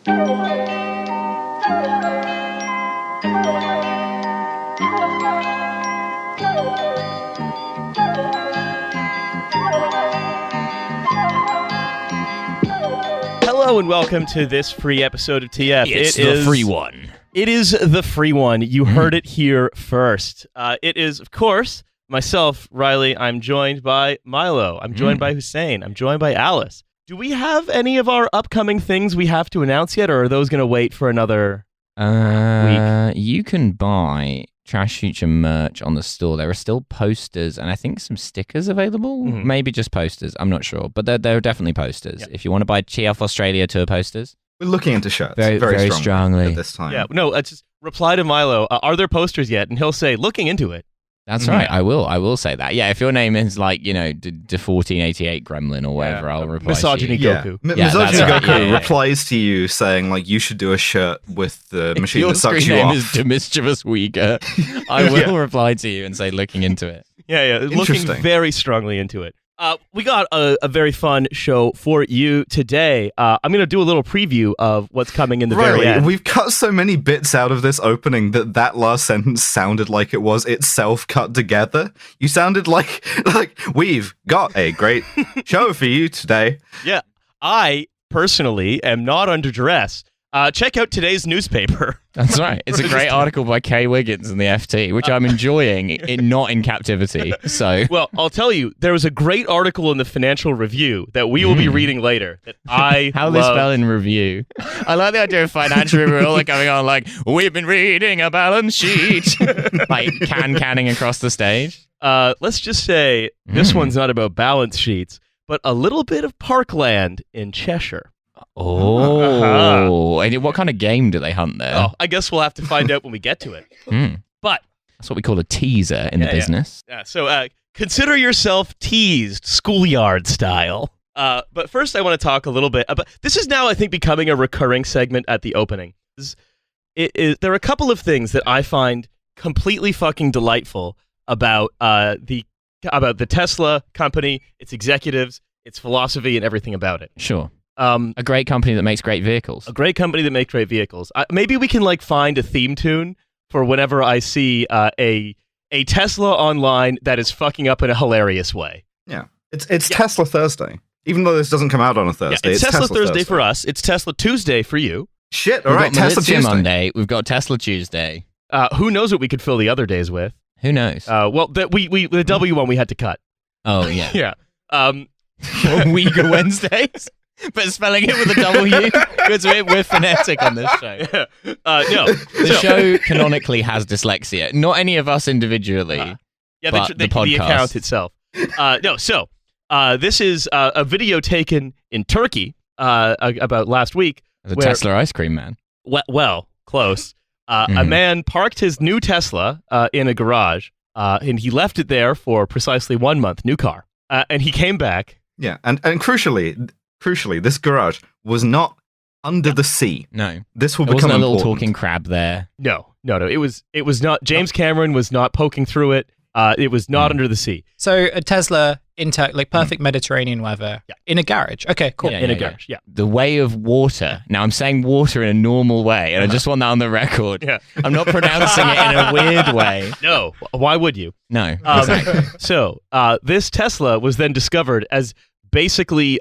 Hello and welcome to this free episode of TF. It's the free one. It is the free one. You heard it here first. It is, of course, myself, Riley. I'm joined by Milo. I'm joined by Hussein. I'm joined by Alice. Do we have any of our upcoming things we have to announce yet, or are those going to wait for another week? You can buy Trashfuture merch on the store. There are still posters and I think some stickers available. Maybe just posters. I'm not sure, but there are definitely posters. Yep. If you want to buy TF Australia tour posters, we're looking into shirts very strongly at this time. Yeah, no, just reply to Milo. Are there posters yet? And he'll say, looking into it. That's right. I will say that. Yeah, if your name is like, the 1488 Gremlin or whatever, I'll reply Misogyny to you. Goku. Misogyny Goku replies to you saying, like, you should do a shirt with the machine that sucks you off. If your screen name is The Mischievous Uyghur, I will reply to you and say, looking into it. Yeah, looking very strongly into it. We got a very fun show for you today. I'm going to do a little preview of what's coming in the very end. We've cut so many bits out of this opening that last sentence sounded like it was itself cut together. You sounded like we've got a great show for you today. Yeah, I personally am not under duress. Check out today's newspaper. That's right. It's a great article by Kay Wiggins in the FT, which I'm enjoying, not in captivity. So, well, I'll tell you, there was a great article in the Financial Review that we will be reading later. That I how they spell in review. I like the idea of Financial Review all going on like, we've been reading a balance sheet, like canning across the stage. Let's just say this one's not about balance sheets, but a little bit of parkland in Cheshire. Oh, and what kind of game do they hunt there? Oh, I guess we'll have to find out when we get to it. But that's what we call a teaser in the business. Yeah. So consider yourself teased, schoolyard style. But first, I want to talk a little bit about. This is now, I think, becoming a recurring segment at the opening. There are a couple of things that I find completely fucking delightful about the Tesla company, its executives, its philosophy, and everything about it. Sure. A great company that makes great vehicles. A great company that makes great vehicles. Maybe we can find a theme tune for whenever I see a Tesla online that is fucking up in a hilarious way. Yeah, it's Tesla Thursday. Even though this doesn't come out on a Thursday, it's Tesla Thursday for us. It's Tesla Tuesday for you. Shit, all right, Tesla Tuesday. Monday. We've got Tesla Tuesday. Who knows what we could fill the other days with? Who knows? Well, the W one we had to cut. Oh yeah, yeah. Uyghur Wednesdays. But spelling it with a W, because we're phonetic on this show. No. The show canonically has dyslexia. Not any of us individually, but the podcast. The account itself. This is a video taken in Turkey about last week. As a Tesla ice cream man. Well, close. A man parked his new Tesla in a garage, and he left it there for precisely 1 month, new car. And he came back. Yeah, and crucially, this garage was not under the sea. No, this will there become wasn't a little important. talking crab there. No. It was not. James Cameron was not poking through it. It was not under the sea. So a Tesla in perfect Mediterranean weather in a garage. Okay, cool. Yeah, in a garage. Yeah. The way of water. Now I'm saying water in a normal way, and I just want that on the record. Yeah. I'm not pronouncing it in a weird way. No. Why would you? No. Exactly. So this Tesla was then discovered as basically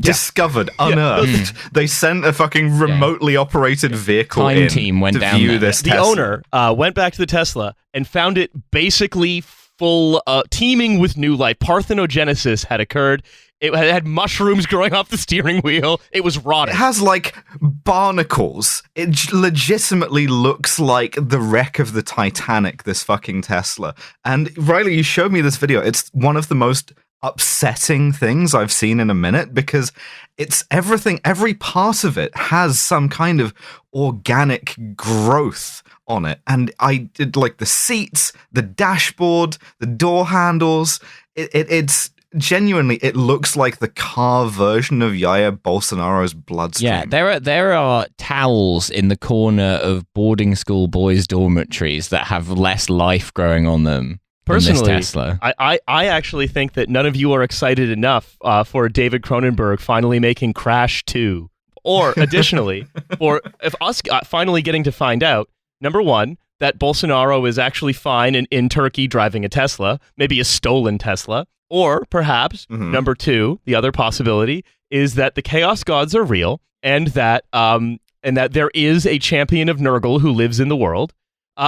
discovered, unearthed. They sent a fucking remotely operated vehicle Time team went to down view there. this The Tesla. owner went back to the Tesla and found it basically full, teeming with new life. Parthenogenesis had occurred. It had mushrooms growing off the steering wheel. It was rotting. It has barnacles. It legitimately looks like the wreck of the Titanic, this fucking Tesla. And Riley, you showed me this video. It's one of the most upsetting things I've seen in a minute, because it's every part of it has some kind of organic growth on it. And I did the seats, the dashboard, the door handles. It's genuinely, it looks like the car version of Jair Bolsonaro's bloodstream. Yeah, there are towels in the corner of boarding school boys' dormitories that have less life growing on them. Personally, Tesla. I actually think that none of you are excited enough for David Cronenberg finally making Crash 2. Or additionally, or if us finally getting to find out, number one, that Bolsonaro is actually fine in Turkey driving a Tesla, maybe a stolen Tesla. Or perhaps, number two, the other possibility is that the chaos gods are real and that there is a champion of Nurgle who lives in the world.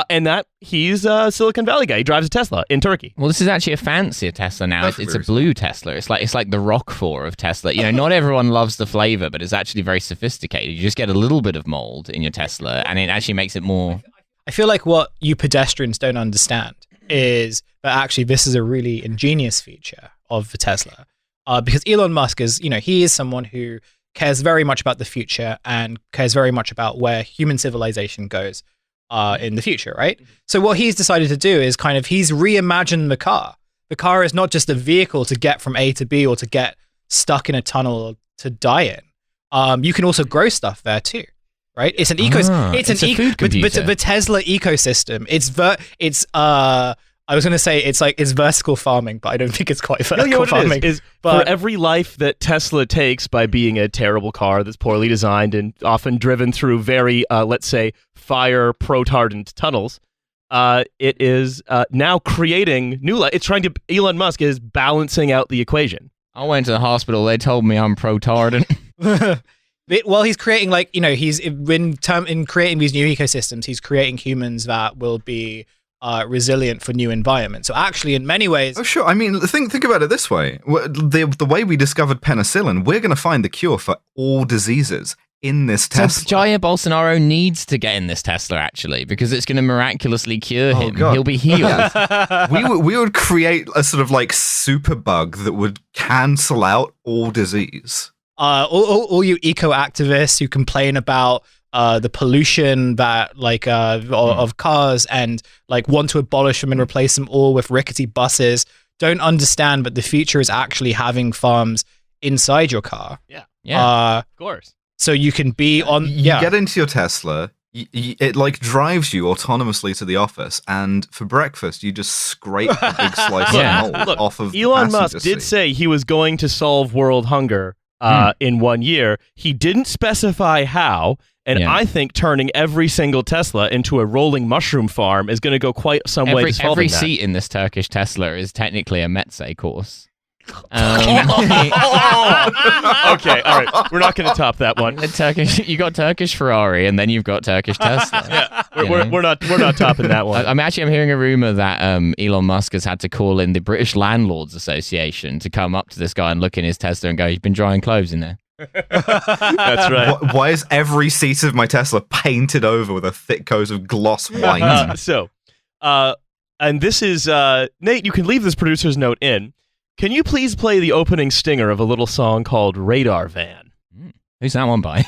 And that he's a Silicon Valley guy. He drives a Tesla in Turkey. Well, this is actually a fancier Tesla now. It's a blue Tesla. It's like the Roquefort of Tesla. You know, not everyone loves the flavor, but it's actually very sophisticated. You just get a little bit of mold in your Tesla, and it actually makes it more. I feel like what you pedestrians don't understand is that actually this is a really ingenious feature of the Tesla, because Elon Musk is, he is someone who cares very much about the future and cares very much about where human civilization goes. In the future, right? So what he's decided to do is he's reimagined the car. The car is not just a vehicle to get from A to B or to get stuck in a tunnel or to die in. You can also grow stuff there too, right? It's an the Tesla ecosystem. I was going to say it's vertical farming, but I don't think it's quite vertical farming. For every life that Tesla takes by being a terrible car that's poorly designed and often driven through very, let's say, fire protardant tunnels, it is now creating new life. It's Elon Musk is balancing out the equation. I went to the hospital. They told me I'm protardant. Well, he's creating he's in creating these new ecosystems. He's creating humans that will be resilient for new environments. So actually, in many ways... Oh, sure. I mean, think about it this way. The way we discovered penicillin, we're going to find the cure for all diseases in this Tesla. So Jair Bolsonaro needs to get in this Tesla, actually, because it's going to miraculously cure him. God. He'll be healed. we would create a sort of super bug that would cancel out all disease. All you eco-activists who complain about the pollution that of cars and want to abolish them and replace them all with rickety buses don't understand that the future is actually having farms inside your car. Yeah, of course. So you can be on. You get into your Tesla. It drives you autonomously to the office, and for breakfast you just scrape a big slice of mold off of. Elon Musk did say he was going to solve world hunger in 1 year. He didn't specify how. And I think turning every single Tesla into a rolling mushroom farm is going to go quite some way to solving every that. Seat in this Turkish Tesla is technically a Metze course. Okay, all right. We're not going to top that one. You got Turkish Ferrari, and then you've got Turkish Tesla. We're not topping that one. I'm hearing a rumor that Elon Musk has had to call in the British Landlords Association to come up to this guy and look in his Tesla and go, "You've been drying clothes in there." That's right. Why is every seat of my Tesla painted over with a thick coat of gloss white? And this is Nate. You can leave this producer's note in. Can you please play the opening stinger of a little song called Radar Van? Who's that one by?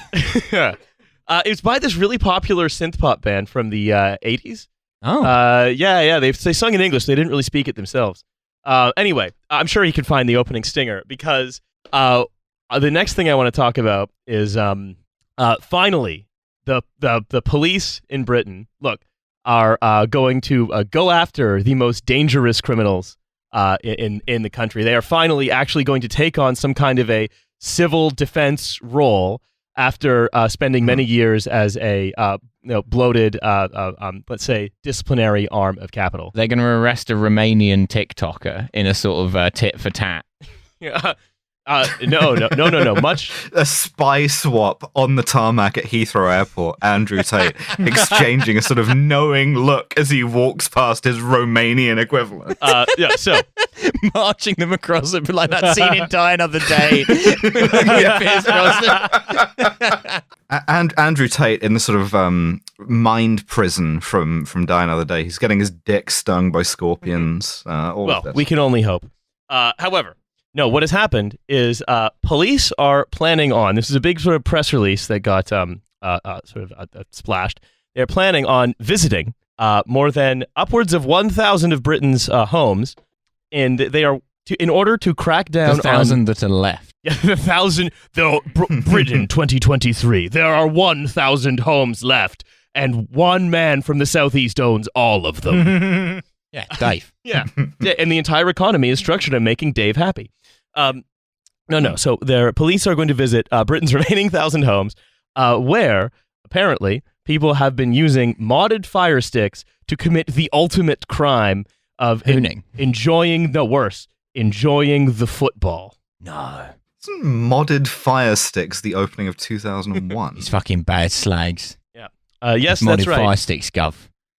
It's by this really popular synth pop band from the 80s. Oh. Yeah. They sung in English. They didn't really speak it themselves. Anyway, I'm sure he could find the opening stinger because the next thing I want to talk about is finally the police in Britain are going to go after the most dangerous criminals in the country. They are finally actually going to take on some kind of a civil defense role after spending many years as a bloated, let's say, disciplinary arm of capital. They're going to arrest a Romanian TikToker in a sort of tit for tat. Yeah. No. Much a spy swap on the tarmac at Heathrow Airport. Andrew Tate exchanging a sort of knowing look as he walks past his Romanian equivalent. So marching them across it like that scene in Die Another Day. And Andrew Tate in the sort of mind prison from Die Another Day. He's getting his dick stung by scorpions. Of this. We can only hope. However. No, what has happened is police are planning on, this is a big sort of press release that got splashed. They're planning on visiting more than upwards of 1,000 of Britain's homes, and they are, in order to crack down on... 1,000 that are left. Yeah, 1,000, Britain 2023, there are 1,000 homes left, and one man from the southeast owns all of them. Yeah, Dave. Yeah, and the entire economy is structured on making Dave happy. No. So their police are going to visit Britain's remaining 1,000 homes, where apparently people have been using modded fire sticks to commit the ultimate crime of enjoying the football. No. Isn't modded fire sticks the opening of 2001? These fucking bad slags. Yeah. Yes, modded that's right. fire sticks, Gov.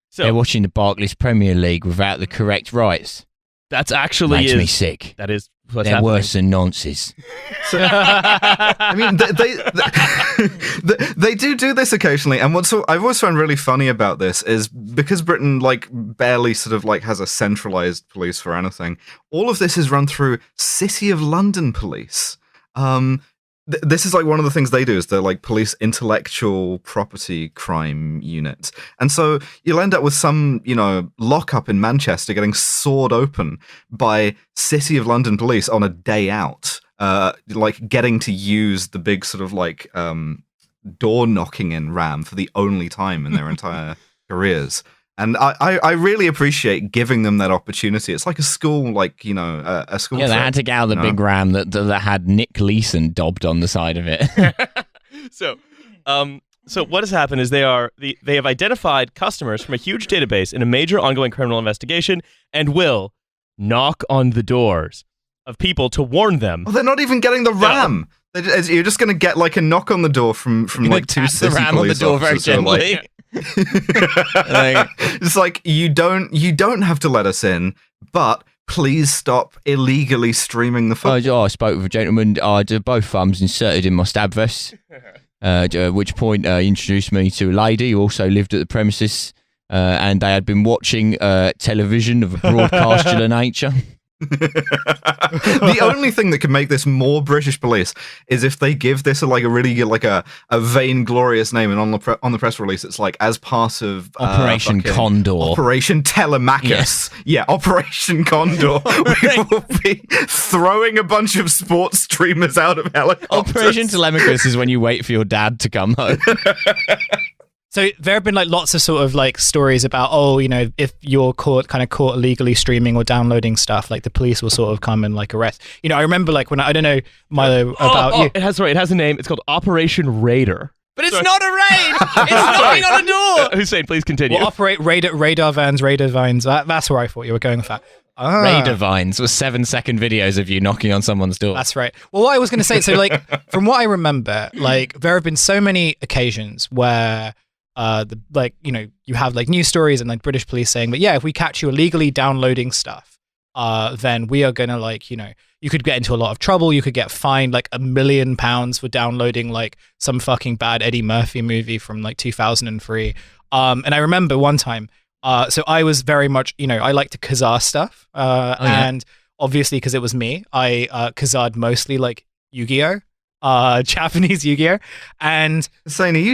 So, they're watching the Barclays Premier League without the correct rights. That's actually Makes me sick. That is what's They're happening. worse than nonces. So, I mean, they do this occasionally, and I've always found really funny about this is because Britain barely sort of has a centralized police for anything. All of this is run through City of London police. This is one of the things they do is they're police intellectual property crime units. And so you'll end up with some, lockup in Manchester getting sawed open by City of London police on a day out, getting to use the big sort of door knocking in RAM for the only time in their entire careers. And I really appreciate giving them that opportunity. It's like a school, a school. Yeah, they trip, had to get out the big ram that had Nick Leeson daubed on the side of it. So what has happened is they have identified customers from a huge database in a major ongoing criminal investigation and will knock on the doors of people to warn them. Oh, they're not even getting the RAM. You're just going to get a knock on the door from two city the ram on the police door very officers who are gently. It's you don't have to let us in, but please stop illegally streaming the football. I spoke with a gentleman. I had both thumbs inserted in my stab vest. At which point he introduced me to a lady who also lived at the premises, and they had been watching television of a broadcastular nature. The only thing that could make this more British police is if they give this a really a vainglorious name, and on the press release it's as part of Operation Condor, Operation Telemachus. Yeah, Operation Condor. We will be throwing a bunch of sports streamers out of helicopters. Operation Telemachus is when you wait for your dad to come home. So there have been lots of sort of stories about, if you're caught illegally streaming or downloading stuff, the police will sort of come and arrest. I remember when I don't know, Milo, about you. It has a name. It's called Operation Raider. But it's not a raid. It's knocking on a door. Hussein, please continue. We'll operate radar vines. That's where I thought you were going with that. Raider vines was 7-second videos of you knocking on someone's door. That's right. Well, what I was going to say, so from what I remember, there have been so many occasions where you have like news stories and like British police saying, but yeah, if we catch you illegally downloading stuff, then we are gonna you could get into a lot of trouble. You could get fined like £1 million for downloading like some fucking bad Eddie Murphy movie from like 2003. And I remember one time, so I was very much, I like to kazaa stuff. And obviously because it was me, I kazaa'd mostly like Yu-Gi-Oh! Japanese Yu-Gi-Oh! And Hussein, are you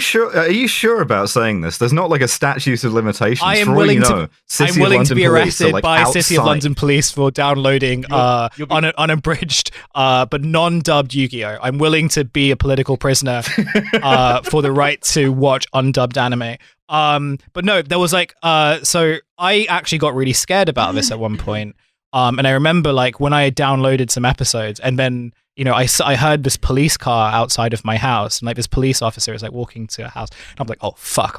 sure about saying this? There's not like a statute of limitations. I am for willing all you know, I'm willing to be arrested by outside. City of London Police for downloading unabridged but non-dubbed Yu-Gi-Oh! I'm willing to be a political prisoner for the right to watch undubbed anime. But no, there was like so I actually got really scared about this at one point. And I remember like when I had downloaded some episodes and then I heard this police car outside of my house, and like this police officer is like walking to a house, and I'm like, oh fuck!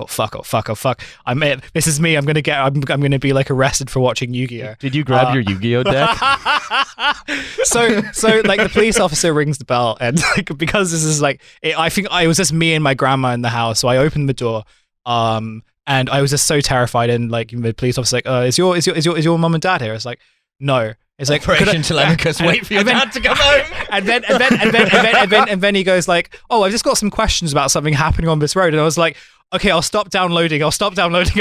This is me. I'm gonna be like arrested for watching Yu-Gi-Oh! Did you grab your Yu-Gi-Oh deck? So like the police officer rings the bell, and like because this is like I think it was just me and my grandma in the house, so I opened the door, and I was just so terrified, and like the police officer like, is your mom and dad here? It's like, no. It's like Operation Telemachus. Wait for your dad to come home. And then he goes like, "Oh, I've just got some questions about something happening on this road." And I was like, "Okay, I'll stop downloading. I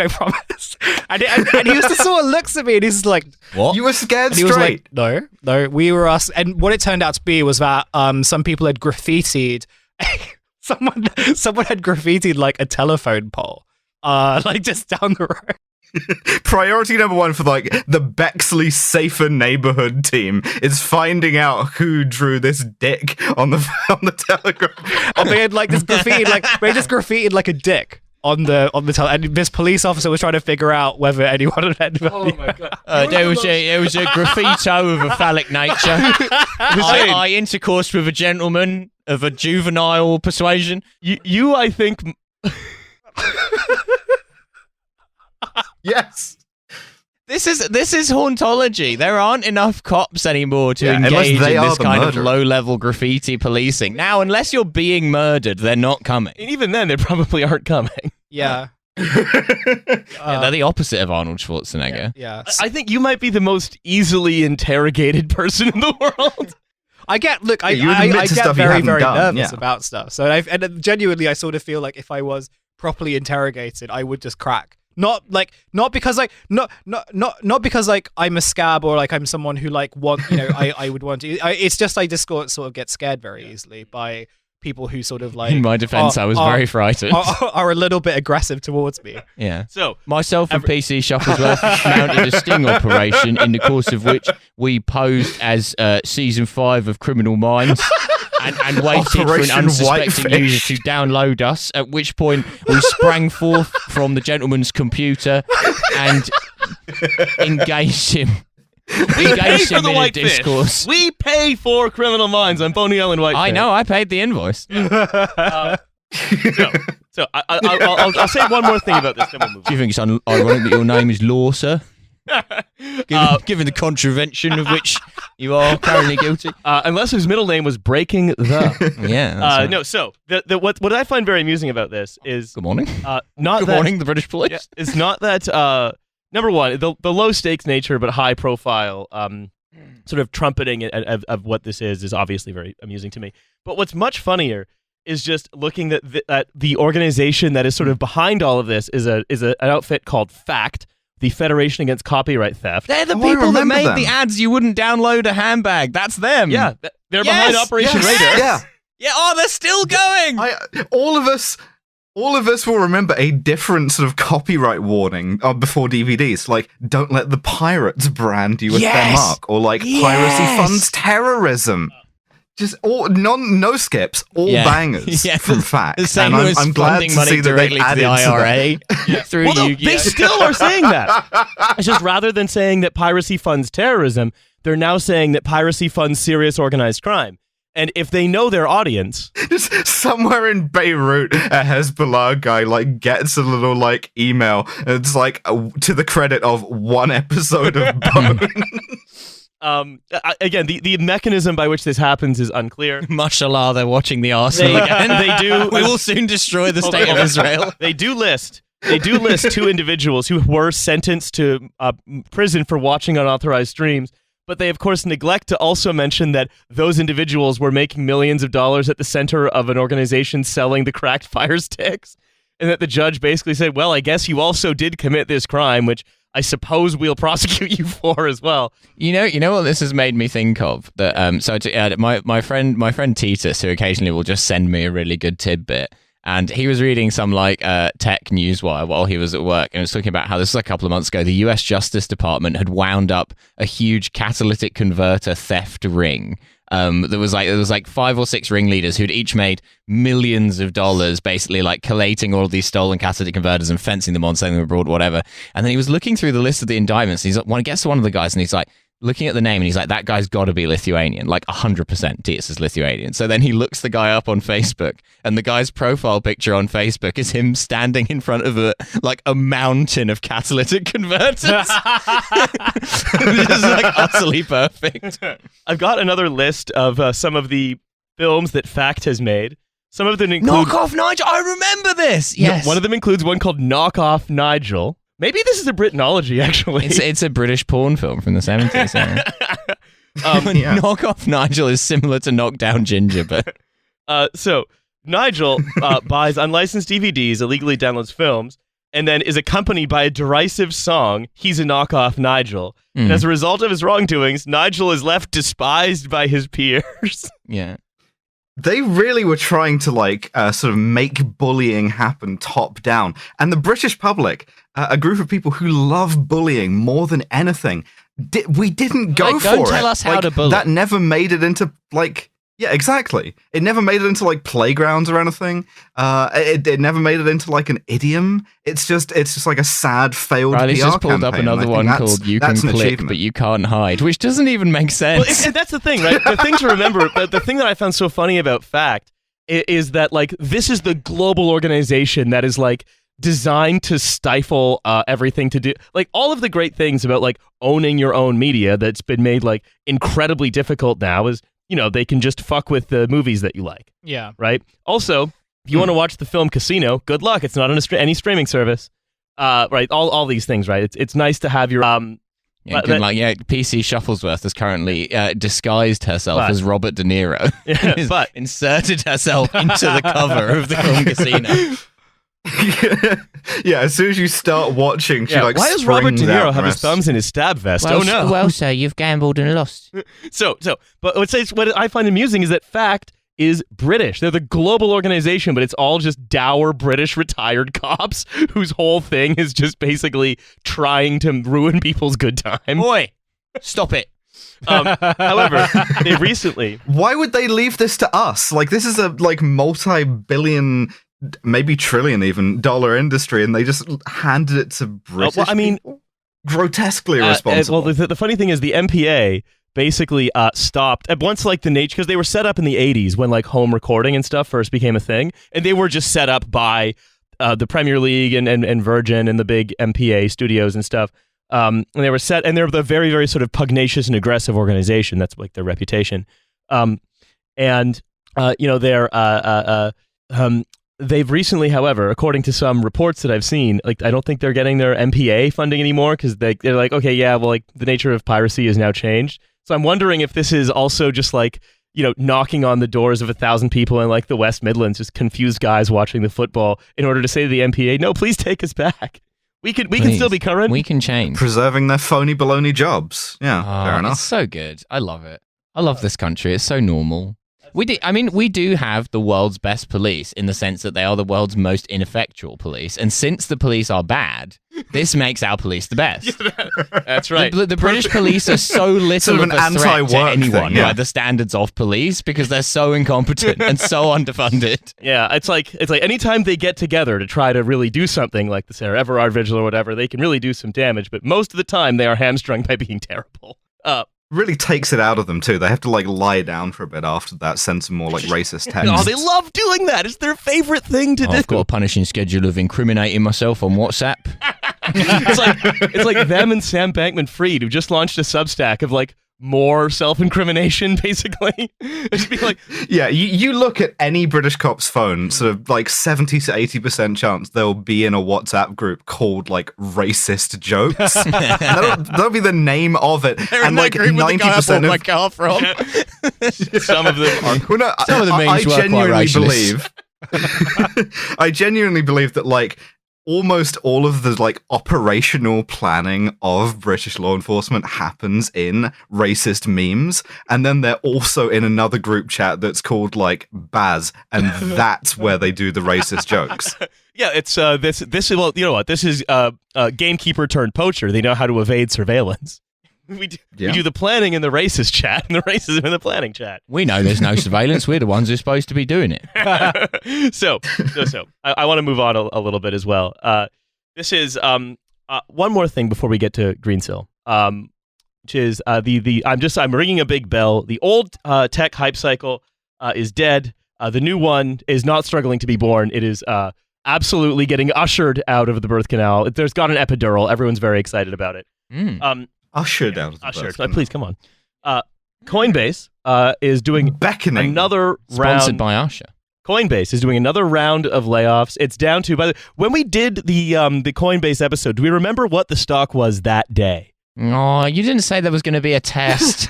promise." And he just sort of looks at me and he's like, "What? You were scared and he straight?" Was like, no, we were us. And what it turned out to be was that some people had graffitied. someone had graffitied like a telephone pole, like just down the road. Priority number one for like the Bexley Safer Neighborhood team is finding out who drew this dick on the telegram. And they had like just graffitied like a dick on the and this police officer was trying to figure out whether anyone had. Oh my god! There was a graffito of a phallic nature. I intercoursed with a gentleman of a juvenile persuasion. You I think. Yes. This is hauntology. There aren't enough cops anymore to engage in this kind of low-level graffiti policing. Now, unless you're being murdered, they're not coming. And even then, they probably aren't coming. Yeah. They're the opposite of Arnold Schwarzenegger. Yeah. I think you might be the most easily interrogated person in the world. I get very, very nervous about stuff. So genuinely, I sort of feel like if I was properly interrogated, I would just crack. Not because I'm a scab or like I'm someone who like I would want to. It's just I just sort of get scared very easily by people who sort of like. In my defense, I was very frightened. Are a little bit aggressive towards me. Yeah. So myself and PC Shoppersworth mounted a sting operation in the course of which we posed as season 5 of Criminal Minds. And waited for an unsuspecting user to download us, at which point we sprang forth from the gentleman's computer and engaged him. We pay for the in Whitefish. Discourse. We pay for Criminal Minds on Boney Ellen Whitefish. I know, I paid the invoice. So I'll say one more thing about this. Then we'll move on. Do you think it's ironic that your name is Law, sir? Given the contravention of which you are currently guilty, unless his middle name was Breaking the. Yeah. Right. No. So what I find very amusing about this is good morning. Good morning, the British police. Yeah, it's not that number one, the low stakes nature but high profile sort of trumpeting of what this is obviously very amusing to me. But what's much funnier is just looking at the organization that is sort of behind all of this is an outfit called FACT. The Federation Against Copyright Theft. They're the people that made the ads you wouldn't download a handbag. That's them. Yeah, they're behind Operation Raider. Yeah. Yeah. Oh, they're still going. All of us will remember a different sort of copyright warning before DVDs, like don't let the pirates brand you with their mark, or like piracy funds terrorism. Just no skips, all bangers from FACT. The same and as I'm glad funding to money see that they've directly to added the IRA through Yu-Gi-Oh. They still are saying that. It's just rather than saying that piracy funds terrorism, they're now saying that piracy funds serious organized crime. And if they know their audience, just somewhere in Beirut, a Hezbollah guy like gets a little like email. And it's like to the credit of one episode of Bone. Again, the mechanism by which this happens is unclear. Mashallah, they're watching the Arsenal again. They do. We will soon destroy the state of Israel. They do list 2 individuals who were sentenced to prison for watching unauthorized streams. But they, of course, neglect to also mention that those individuals were making millions of dollars at the center of an organization selling the cracked fire sticks. And that the judge basically said, well, I guess you also did commit this crime, which I suppose we'll prosecute you for as well. You know what this has made me think of? That my friend Titus, who occasionally will just send me a really good tidbit, and he was reading some like tech newswire while he was at work, and was talking about how this was a couple of months ago. The U.S. Justice Department had wound up a huge catalytic converter theft ring. There was like 5 or 6 ringleaders who'd each made millions of dollars, basically like collating all of these stolen catalytic converters and fencing them on, sending them abroad, whatever. And then he was looking through the list of the indictments. And he's like, gets to one of the guys, and he's like, looking at the name, and he's like, that guy's got to be Lithuanian, like 100%. Titus is Lithuanian. So then he looks the guy up on Facebook, and the guy's profile picture on Facebook is him standing in front of a mountain of catalytic converters. This is like utterly perfect. I've got another list of some of the films that FACT has made. Some of them include Knock Off Nigel. I remember this. Yes. One of them includes one called Knock Off Nigel. Maybe this is a Britanology, actually. It's a British porn film from the 70s. Knock Off Nigel is similar to Knock Down Ginger, but... So, Nigel buys unlicensed DVDs, illegally downloads films, and then is accompanied by a derisive song, He's a Knockoff Nigel. And as a result of his wrongdoings, Nigel is left despised by his peers. Yeah. They really were trying to sort of make bullying happen top down. And the British public, a group of people who love bullying more than anything, we didn't go for it. Don't tell us how to bully. That never made it into Yeah, exactly. It never made it into like playgrounds or anything. It never made it into like an idiom. It's just like a sad failed Riley's PR just pulled campaign. up another one called "You Can Click, But You Can't Hide," which doesn't even make sense. Well, and that's the thing, right? The thing to remember, the thing that I found so funny about Fact is that like this is the global organization that is like designed to stifle everything to do, like all of the great things about like owning your own media that's been made like incredibly difficult now is, you know, they can just fuck with the movies that you like. Yeah. Right? Also, if you want to watch the film Casino, good luck. It's not on any streaming service. Right? All these things, right? It's nice to have your PC Shufflesworth has currently disguised herself as Robert De Niro. Yeah, but inserted herself into the cover of the film Casino. Yeah, as soon as you start watching, she like why does Robert De Niro have his thumbs in his stab vest? Well, oh no. Well, sir, you've gambled and lost. But what I find amusing is that Fact is British. They're the global organization, but it's all just dour British retired cops whose whole thing is just basically trying to ruin people's good time. Boy, stop it. However, they recently... Why would they leave this to us? Like, this is a like multi-billion, maybe trillion even, dollar industry, and they just handed it to British people? Grotesquely irresponsible. Well, the funny thing is the MPA basically stopped at once, like the nature, because they were set up in the 80s when like home recording and stuff first became a thing, and they were just set up by the Premier League and Virgin and the big MPA studios and stuff. And they were set, and they're the very, very sort of pugnacious and aggressive organization. That's like their reputation. They've recently, however, according to some reports that I've seen, like I don't think they're getting their MPA funding anymore because they're like, okay, yeah, well, like the nature of piracy has now changed. So I'm wondering if this is also just like, you know, knocking on the doors of 1,000 people in like the West Midlands, just confused guys watching the football in order to say to the MPA, no, please take us back. We can still be current. We can change. Preserving their phony baloney jobs. Yeah, fair enough. It's so good. I love it. I love this country. It's so normal. We do have the world's best police in the sense that they are the world's most ineffectual police. And since the police are bad, this makes our police the best. That's right. The British police are so little sort of of a an threat to anti-work anyone thing, yeah. by the standards of police because they're so incompetent and so underfunded. Yeah, it's like anytime they get together to try to really do something like the Sarah Everard Vigil or whatever, they can really do some damage. But most of the time, they are hamstrung by being terrible. Really takes it out of them too. They have to like lie down for a bit after that, send some more like racist texts. Oh, they love doing that. It's their favorite thing to do. I've got a punishing schedule of incriminating myself on WhatsApp. it's like them and Sam Bankman-Fried, who just launched a Substack of like more self-incrimination, basically. Just be like, yeah, you look at any British cop's phone, sort of like 70 to 80% chance they'll be in a WhatsApp group called like racist jokes. that'll be the name of it. They're and like 90% of my car from. Some of them are. Well, no, some of the memes were quite racialist. I genuinely believe that like almost all of the like operational planning of British law enforcement happens in racist memes, and then they're also in another group chat that's called like Baz, and that's where they do the racist jokes. Yeah, it's this well, you know what? This is gamekeeper turned poacher. They know how to evade surveillance. We do the planning in the racist chat and the racism in the planning chat. We know there's no surveillance. We're the ones who are supposed to be doing it. So I want to move on a little bit as well. This is one more thing before we get to Greensill, which is I'm ringing a big bell. The old tech hype cycle is dead. The new one is not struggling to be born. It is absolutely getting ushered out of the birth canal. There's got an epidural. Everyone's very excited about it. Ushered out of the birth canal. Please come on. Coinbase is doing another round. Sponsored by Usher. Coinbase is doing another round of layoffs. It's down to when we did the Coinbase episode. Do we remember what the stock was that day? Oh, you didn't say there was going to be a test.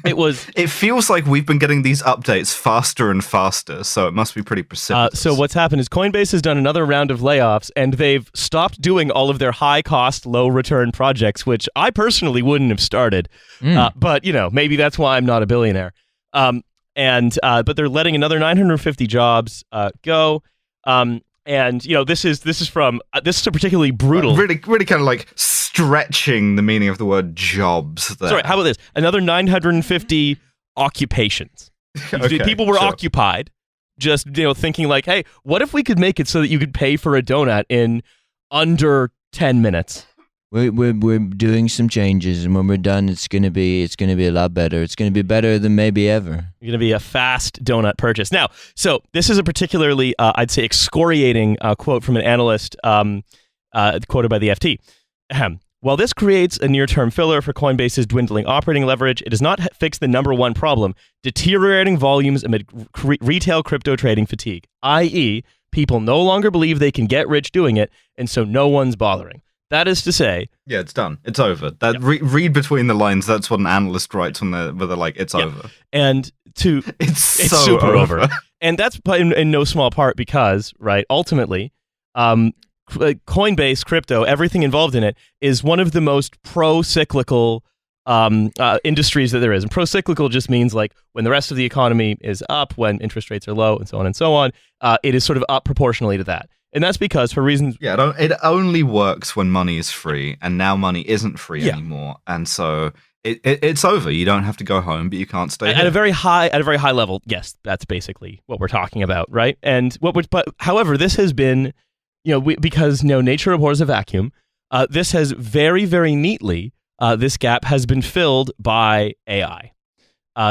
It feels like we've been getting these updates faster and faster, so it must be pretty precipitous. So what's happened is Coinbase has done another round of layoffs, and they've stopped doing all of their high-cost, low-return projects, which I personally wouldn't have started. But, you know, maybe that's why I'm not a billionaire. But they're letting another 950 jobs go. And you know, this is a particularly brutal, really kind of like stretching the meaning of the word jobs there. Sorry, how about this? Another 950 occupations. Okay, People were sure. occupied, just thinking like, hey, what if we could make it so that you could pay for a donut in under 10 minutes? We're doing some changes, and when we're done, it's gonna be a lot better. It's gonna be better than maybe ever. You're gonna be a fast donut purchase. Now, so this is a particularly, I'd say, excoriating quote from an analyst quoted by the FT. While this creates a near-term filler for Coinbase's dwindling operating leverage, it does not fix the number one problem: deteriorating volumes amid retail crypto trading fatigue. I.e., people no longer believe they can get rich doing it, and so no one's bothering. That is to say, yeah, it's done. It's over. That read between the lines. That's what an analyst writes when they're like, it's over. And it's so super over. And that's in no small part because, right, ultimately, Coinbase, crypto, everything involved in it is one of the most pro-cyclical industries that there is. And pro-cyclical just means like when the rest of the economy is up, when interest rates are low, and so on and so on, it is sort of up proportionally to that. And that's because for reasons... Yeah, it only works when money is free, and now money isn't free anymore. And so it's over. You don't have to go home, but you can't stay at here. a very high level. Yes, that's basically what we're talking about, right? And however, this has been, because nature abhors a vacuum. This has very, very neatly, this gap has been filled by AI,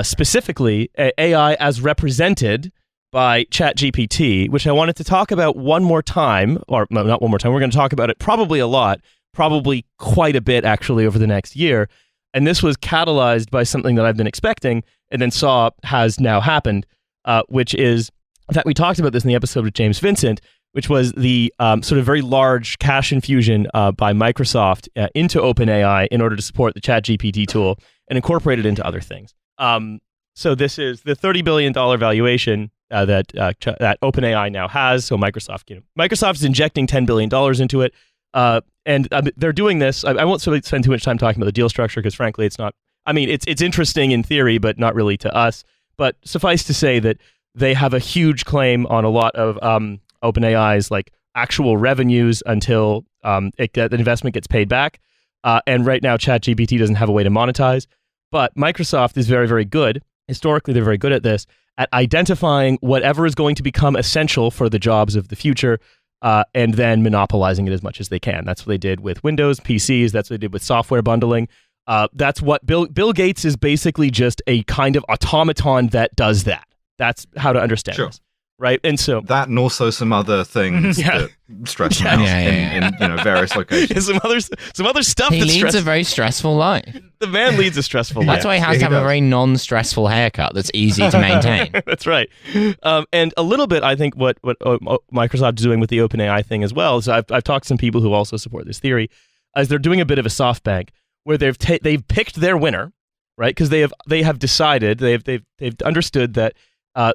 specifically AI as represented by ChatGPT, which I wanted to talk about one more time, or no, not one more time. We're going to talk about it probably a lot, probably quite a bit actually over the next year. And this was catalyzed by something that I've been expecting and then saw has now happened, which is, in fact, we talked about this in the episode with James Vincent, which was the sort of very large cash infusion by Microsoft into OpenAI in order to support the ChatGPT tool and incorporate it into other things. So this is the $30 billion valuation that OpenAI now has. So Microsoft is injecting $10 billion into it. And they're doing this. I won't spend too much time talking about the deal structure because frankly, it's not, it's interesting in theory, but not really to us. But suffice to say that they have a huge claim on a lot of OpenAI's like actual revenues until the investment gets paid back. And right now, ChatGPT doesn't have a way to monetize. But Microsoft is very, very good. Historically, they're very good at this, at identifying whatever is going to become essential for the jobs of the future, and then monopolizing it as much as they can. That's what they did with Windows, PCs. That's what they did with software bundling. That's what Bill Gates is basically just a kind of automaton that does that. That's how to understand this. Right, and so that, and also some other things that stress him out in various locations. some other stuff. He leads a very stressful life. The man leads a stressful life. That's why he has to have a very non-stressful haircut that's easy to maintain. That's right. And a little bit, I think, what Microsoft is doing with the OpenAI thing as well. So I've talked to some people who also support this theory, as they're doing a bit of a SoftBank where they've picked their winner, right? Because they have decided they've understood that.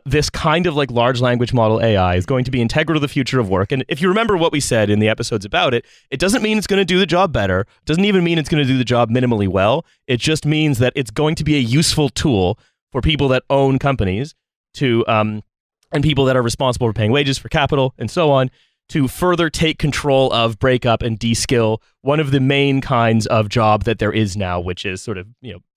This kind of like large language model AI is going to be integral to the future of work. And if you remember what we said in the episodes about it, it doesn't mean it's going to do the job better. It doesn't even mean it's going to do the job minimally well. It just means that it's going to be a useful tool for people that own companies to, and people that are responsible for paying wages, for capital, and so on, to further take control of, break up, and de-skill one of the main kinds of job that there is now, which is sort of,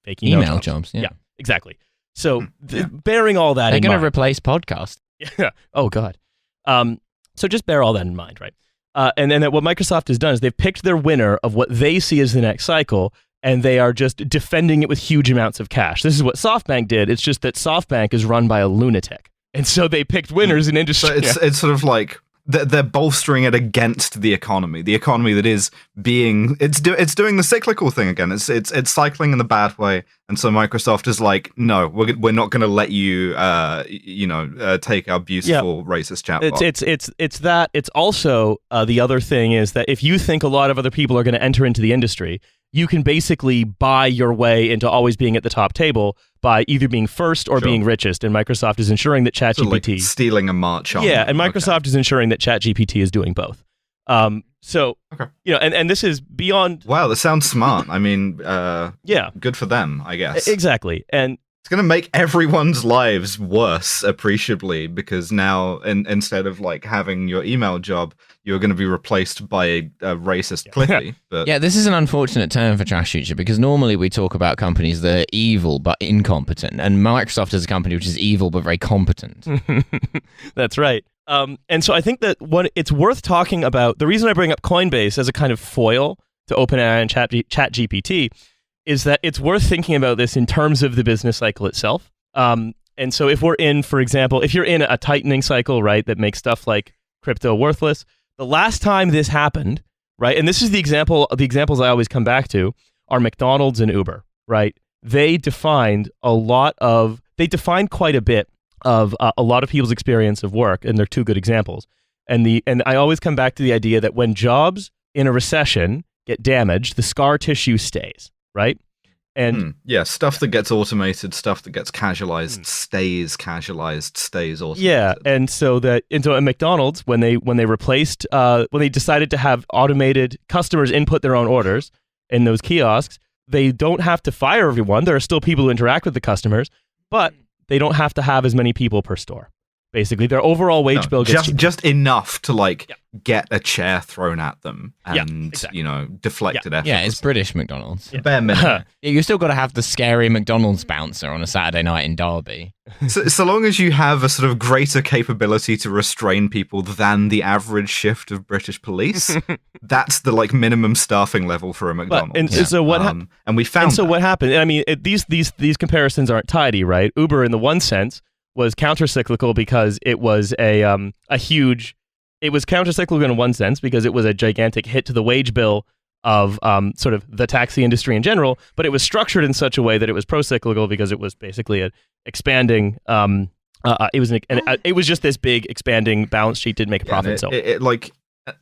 making email jobs. Yeah, exactly. So, bearing all that in mind... They're going to replace podcast. Yeah. Oh, God. So just bear all that in mind, right? And then what Microsoft has done is they've picked their winner of what they see as the next cycle, and they are just defending it with huge amounts of cash. This is what SoftBank did. It's just that SoftBank is run by a lunatic. And so they picked winners in industry. So it's sort of like... They're bolstering it against the economy that is being it's doing the cyclical thing again. It's cycling in the bad way, and so Microsoft is like, no, we're not going to let you take our beautiful racist chatbot. It's that. It's also the other thing is that if you think a lot of other people are going to enter into the industry, you can basically buy your way into always being at the top table by either being first or being richest. And Microsoft is ensuring that ChatGPT... So like stealing a march on. Yeah, and Microsoft is ensuring that ChatGPT is doing both. And this is beyond... Wow, that sounds smart. Good for them, I guess. Exactly. And It's going to make everyone's lives worse appreciably, because now instead of like having your email job, you're going to be replaced by a racist Clippy. But Yeah, this is an unfortunate term for Trashfuture, because normally we talk about companies that are evil but incompetent, and Microsoft is a company which is evil but very competent. That's right. And so I think that it's worth talking about. The reason I bring up Coinbase as a kind of foil to OpenAI and ChatGPT is that it's worth thinking about this in terms of the business cycle itself. And so if we're in, for example, if you're in a tightening cycle, right, that makes stuff like crypto worthless, the last time this happened, right, and this is the examples I always come back to are McDonald's and Uber, right? They defined quite a bit of a lot of people's experience of work, and they're two good examples. And I always come back to the idea that when jobs in a recession get damaged, the scar tissue stays, right? And stuff that gets automated, stuff that gets casualized, stays automated. Yeah, and so at McDonald's, when they decided to have automated customers input their own orders in those kiosks, they don't have to fire everyone. There are still people who interact with the customers, but they don't have to have as many people per store. Basically, their overall wage bill gets just enough to get a chair thrown at them and deflected efforts. Yeah, it's British McDonald's. Bare minimum. Yeah, you still got to have the scary McDonald's bouncer on a Saturday night in Derby. So long as you have a sort of greater capability to restrain people than the average shift of British police, that's the minimum staffing level for a McDonald's. So what and we found. So what happened? I mean, these comparisons aren't tidy, right? Uber, in the one sense, was countercyclical because it was it was countercyclical in one sense because it was a gigantic hit to the wage bill of sort of the taxi industry in general, but it was structured in such a way that it was pro-cyclical because it was basically an expanding. It was just this big expanding balance sheet, didn't make a profit.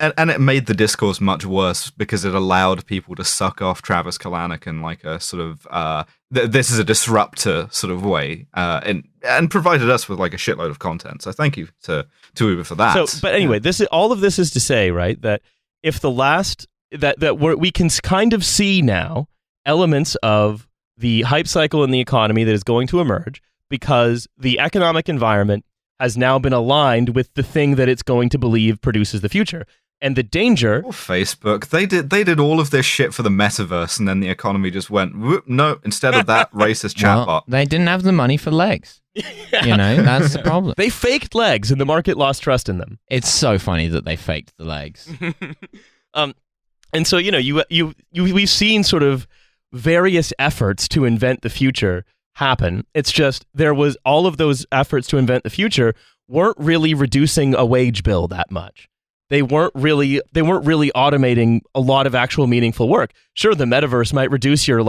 And it made the discourse much worse because it allowed people to suck off Travis Kalanick in a sort of this is a disruptor sort of way, and provided us with a shitload of content. So thank you to Uber for that. So, but anyway, all of this is to say, right, that if we can kind of see now elements of the hype cycle in the economy that is going to emerge because the economic environment has now been aligned with the thing that it's going to believe produces the future. And the danger... Or Facebook. They did all of this shit for the metaverse, and then the economy just went, whoop, no, instead of that, racist chatbot. Well, they didn't have the money for legs. That's the problem. They faked legs, and the market lost trust in them. It's so funny that they faked the legs. And so, we've seen sort of various efforts to invent the future happen. It's just there was all of those efforts to invent the future weren't really reducing a wage bill that much. They weren't really automating a lot of actual meaningful work. Sure, the metaverse might reduce your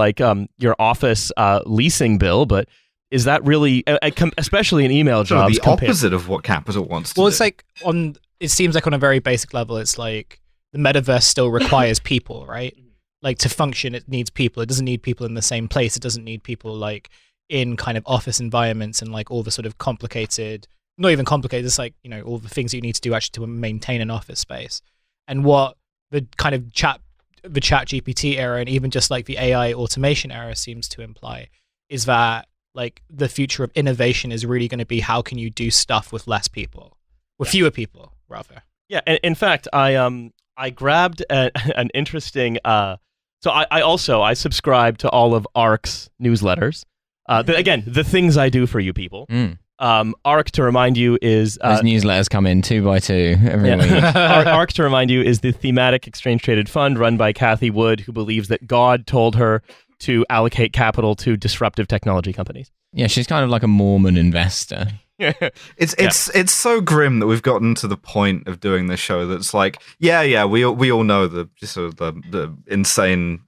office leasing bill, but is that really, especially in email jobs? The opposite of what capital wants to do. Well, it's it seems like on a very basic level, it's like the metaverse still requires people, right? To function, it needs people. It doesn't need people in the same place. It doesn't need people in kind of office environments and all the sort of complicated, not even complicated, it's all the things that you need to do actually to maintain an office space. And what the kind of chat GPT era and even just the AI automation era seems to imply is that the future of innovation is really going to be how can you do stuff with less people, with fewer people rather. Yeah, and in fact, I grabbed an interesting, so I subscribe to all of ARC's newsletters. The things I do for you people. ARC, to remind you, is... Those newsletters come in 2 by 2 every week. ARC, to remind you, is the thematic exchange-traded fund run by Cathie Wood, who believes that God told her to allocate capital to disruptive technology companies. Yeah, she's kind of like a Mormon investor. It's so grim that we've gotten to the point of doing this show that's we all know the insane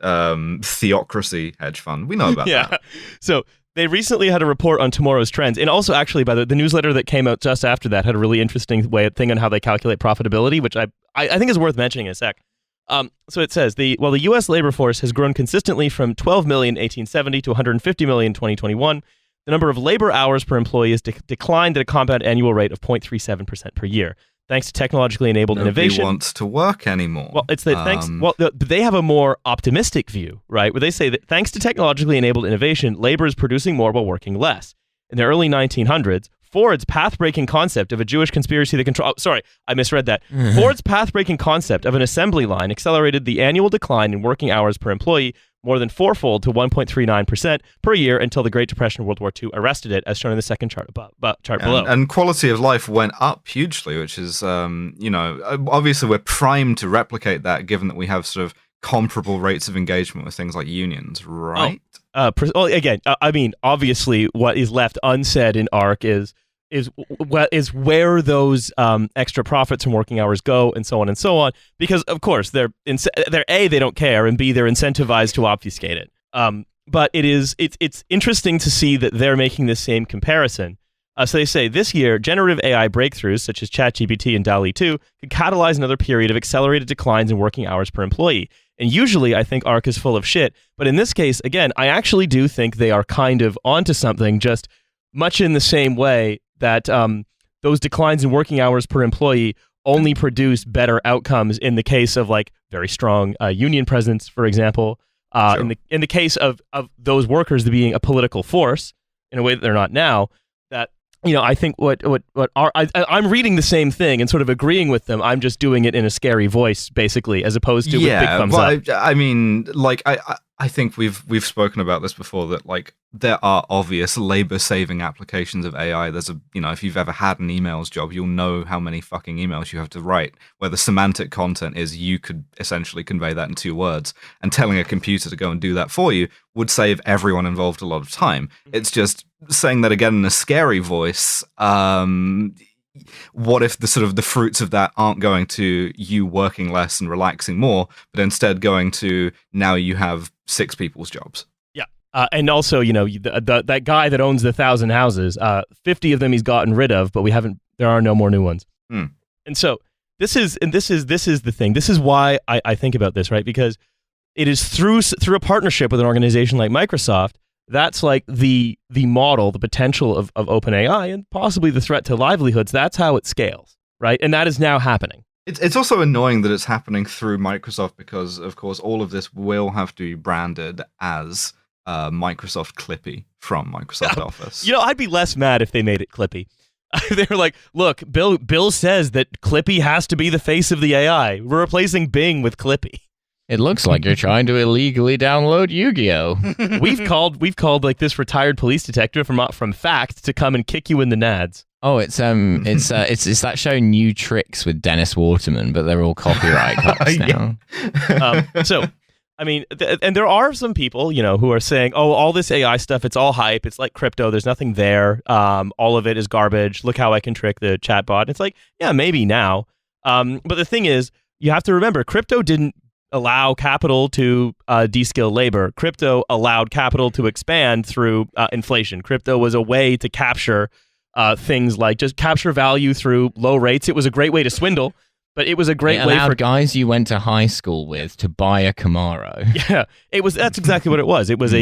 theocracy hedge fund. We know about that. So they recently had a report on tomorrow's trends, and also actually by the newsletter that came out just after that had a really interesting thing on how they calculate profitability, which I think is worth mentioning in a sec. So it says the U.S. labor force has grown consistently from 12 million in 1870 to 150 million in 2021. the number of labor hours per employee has declined at a compound annual rate of 0.37% per year. Thanks to technologically enabled innovation. Nobody wants to work anymore. Well, it's that they have a more optimistic view, right? Where they say that thanks to technologically enabled innovation, labor is producing more while working less. In the early 1900s, Ford's path-breaking concept of a Jewish conspiracy that control... Oh, sorry, I misread that. Ford's path-breaking concept of an assembly line accelerated the annual decline in working hours per employee more than fourfold to 1.39% per year until the Great Depression of World War II arrested it, as shown in the second chart below. And quality of life went up hugely, which is, obviously we're primed to replicate that given that we have sort of comparable rates of engagement with things like unions, right? Obviously what is left unsaid in ARC is where those extra profits from working hours go, and so on, because of course they're A, they don't care, and B, they're incentivized to obfuscate it. But it's interesting to see that they're making this same comparison. So they say this year, generative AI breakthroughs such as ChatGPT and DALL-E 2 could catalyze another period of accelerated declines in working hours per employee. And usually I think ARC is full of shit, but in this case, again, I actually do think they are kind of onto something, just much in the same way that those declines in working hours per employee only produce better outcomes in the case of like very strong union presence, for example. Sure. In the case of those workers being a political force in a way that they're not now, that I think I'm reading the same thing and sort of agreeing with them. I'm just doing it in a scary voice, basically, as opposed to with big thumbs up. I mean, like I think we've spoken about this before, that like there are obvious labor-saving applications of AI. There's if you've ever had an emails job, you'll know how many fucking emails you have to write, where the semantic content is you could essentially convey that in 2 words, and telling a computer to go and do that for you would save everyone involved a lot of time. It's just saying that again in a scary voice. What if the fruits of that aren't going to you working less and relaxing more, but instead going to now you have 6 people's jobs? Yeah. And also, that guy that owns the 1,000 houses, 50 of them he's gotten rid of, but there are no more new ones. And so this is the thing. This is why I think about this, right? Because it is through a partnership with an organization like Microsoft. That's like the model, the potential of OpenAI, and possibly the threat to livelihoods. That's how it scales, right? And that is now happening. It's also annoying that it's happening through Microsoft because, of course, all of this will have to be branded as Microsoft Clippy from Microsoft Office. I'd be less mad if they made it Clippy. They're like, look, Bill says that Clippy has to be the face of the AI. We're replacing Bing with Clippy. It looks like you're trying to illegally download Yu-Gi-Oh. We've called like this retired police detective from Fact to come and kick you in the nads. Oh, it's that show New Tricks with Dennis Waterman, but they're all copyright cuts now. So, I mean, and there are some people, who are saying, oh, all this AI stuff, it's all hype. It's like crypto. There's nothing there. All of it is garbage. Look how I can trick the chatbot. It's like, yeah, maybe now. But the thing is, you have to remember, crypto didn't allow capital to de-skill labor. Crypto allowed capital to expand through inflation. Crypto was a way to capture things like just capture value through low rates. It was a great way to swindle, but it was a great way for guys you went to high school with to buy a Camaro. Yeah, that's exactly what it was. It was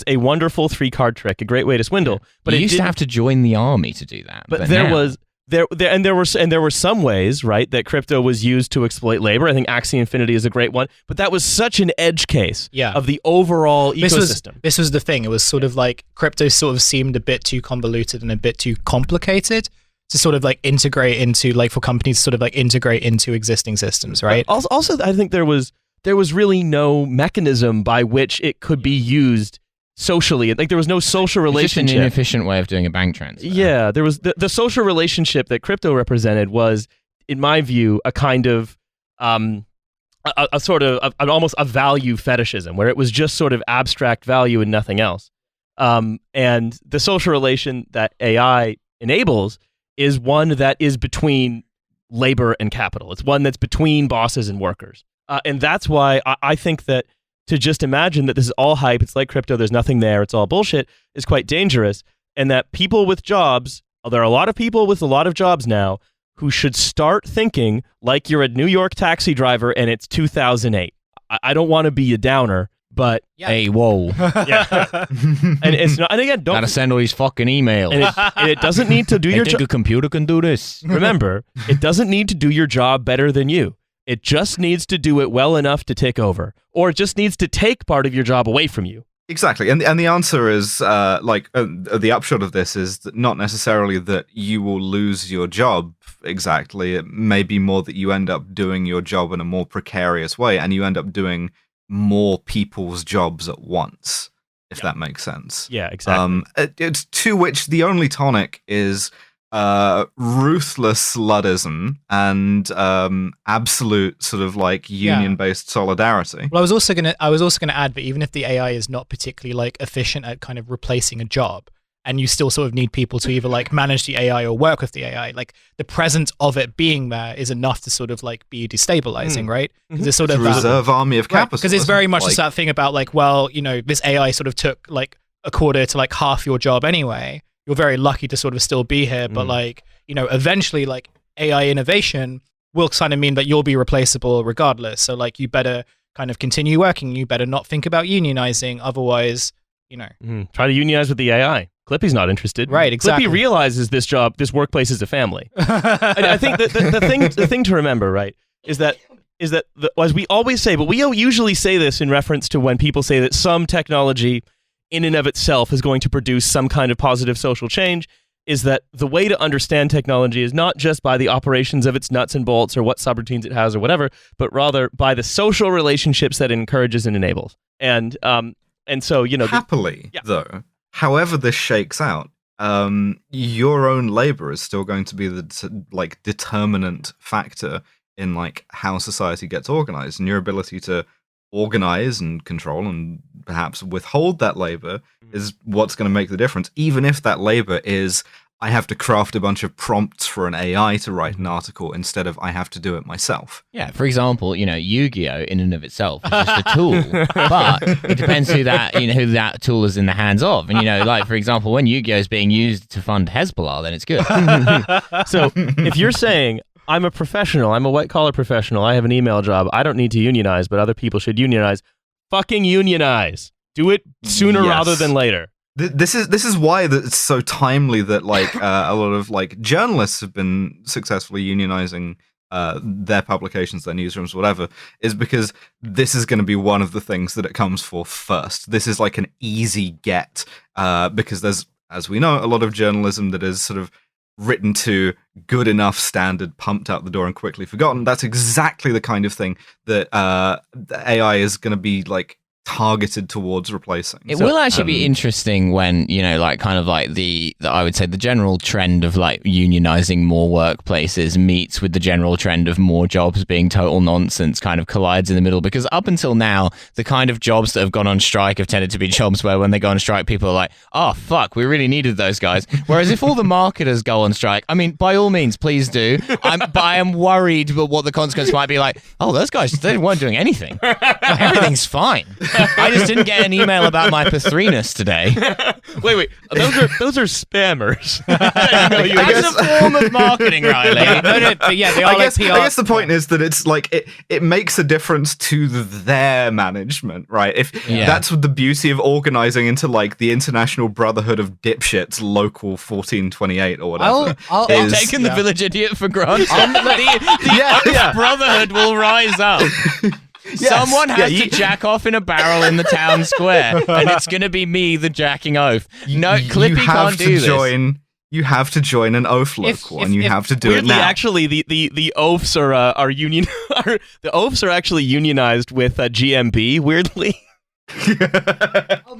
a wonderful 3-card trick, a great way to swindle. But you used to have to join the army to do that. But there were some ways, right, that crypto was used to exploit labor. I think Axie Infinity is a great one, but that was such an edge case of the overall ecosystem. This was the thing. It was sort of like crypto sort of seemed a bit too convoluted and a bit too complicated to sort of like integrate into, like, for companies to sort of like integrate into existing systems, right? Also, I think there was really no mechanism by which it could be used socially. Like, there was no social relationship. It's just an inefficient way of doing a bank transfer. Yeah, there was the social relationship that crypto represented was, in my view, a kind of a sort of almost a value fetishism, where it was just sort of abstract value and nothing else. And the social relation that AI enables is one that is between labor and capital. It's one that's between bosses and workers. And that's why I think that to just imagine that this is all hype, it's like crypto, there's nothing there, it's all bullshit, is quite dangerous. And that people with jobs, there are a lot of people with a lot of jobs now who should start thinking like you're a New York taxi driver and it's 2008. I don't want to be a downer, But Hey, whoa. yeah, and it's not. And again, Gotta send all these fucking emails. and it doesn't need to do your think job. a computer can do this. Remember, it doesn't need to do your job better than you. It just needs to do it well enough to take over, or it just needs to take part of your job away from you. Exactly, and the answer is the upshot of this is that not necessarily that you will lose your job. Exactly, it may be more that you end up doing your job in a more precarious way, and you end up doing more people's jobs at once, if that makes sense. Yeah, exactly. It's to which the only tonic is ruthless sluddism and absolute sort of like union-based solidarity. Well, I was also gonna add that even if the AI is not particularly like efficient at kind of replacing a job, and you still sort of need people to either like manage the AI or work with the AI, like the presence of it being there is enough to sort of like be destabilizing, right? Because it's sort of reserve army of capitalism. Because it's very much just that thing about like, well, you know, this AI sort of took like a quarter to like half your job anyway. You're very lucky to sort of still be here, but like, you know, eventually like AI innovation will kind of mean that you'll be replaceable regardless. So like you better kind of continue working. You better not think about unionizing. Otherwise, you know. Try to unionize with the AI. Clippy's not interested. Right, exactly. Clippy realizes this workplace is a family. I think that the thing to remember, right, is that as we always say, but we usually say this in reference to when people say that some technology in and of itself is going to produce some kind of positive social change, is that the way to understand technology is not just by the operations of its nuts and bolts or what subroutines it has or whatever, but rather by the social relationships that it encourages and enables. And so, you know, happily, though, however this shakes out, your own labor is still going to be the like determinant factor in like how society gets organized, and your ability to organize and control and perhaps withhold that labor is what's going to make the difference, even if that labor is I have to craft a bunch of prompts for an AI to write an article instead of I have to do it myself. Yeah, for example, you know, Yu-Gi-Oh in and of itself is just a tool, but it depends who that tool is in the hands of. And, you know, like, for example, when Yu-Gi-Oh is being used to fund Hezbollah, then it's good. So if you're saying, I'm a professional, I'm a white-collar professional, I have an email job, I don't need to unionize, but other people should unionize, fucking unionize. Do it sooner rather than later. This is why it's so timely that like a lot of like journalists have been successfully unionizing their publications, their newsrooms, whatever, is because this is going to be one of the things that it comes for first. This is like an easy get because there's, as we know, a lot of journalism that is sort of written to good enough standard, pumped out the door and quickly forgotten. That's exactly the kind of thing that the AI is going to be like targeted towards replacing. It will actually be interesting when, you know, like kind of like the I would say the general trend of like unionizing more workplaces meets with the general trend of more jobs being total nonsense kind of collides in the middle, because up until now the kind of jobs that have gone on strike have tended to be jobs where when they go on strike people are like, oh fuck, we really needed those guys. Whereas if all the marketers go on strike, I mean, by all means please do, but I am worried about what the consequence might be. Like, oh, those guys, they weren't doing anything, everything's fine. I just didn't get an email about my Pathrinus today. Wait. Those are spammers. That's a form of marketing, Riley. But yeah, they are I guess the PR. point is that it's like it makes a difference to their management, right? That's the beauty of organizing into like the International Brotherhood of Dipshits Local 1428 or whatever. I'll taking the village idiot for granted. The Brotherhood will rise up. Yes. Someone has to jack off in a barrel in the town square, and it's going to be me, the jacking oath. No, Clippy can't do this. You have to join an oath local, and you have to do it now. Actually, the oaths are union. The oaths are actually unionized with GMB. Weirdly.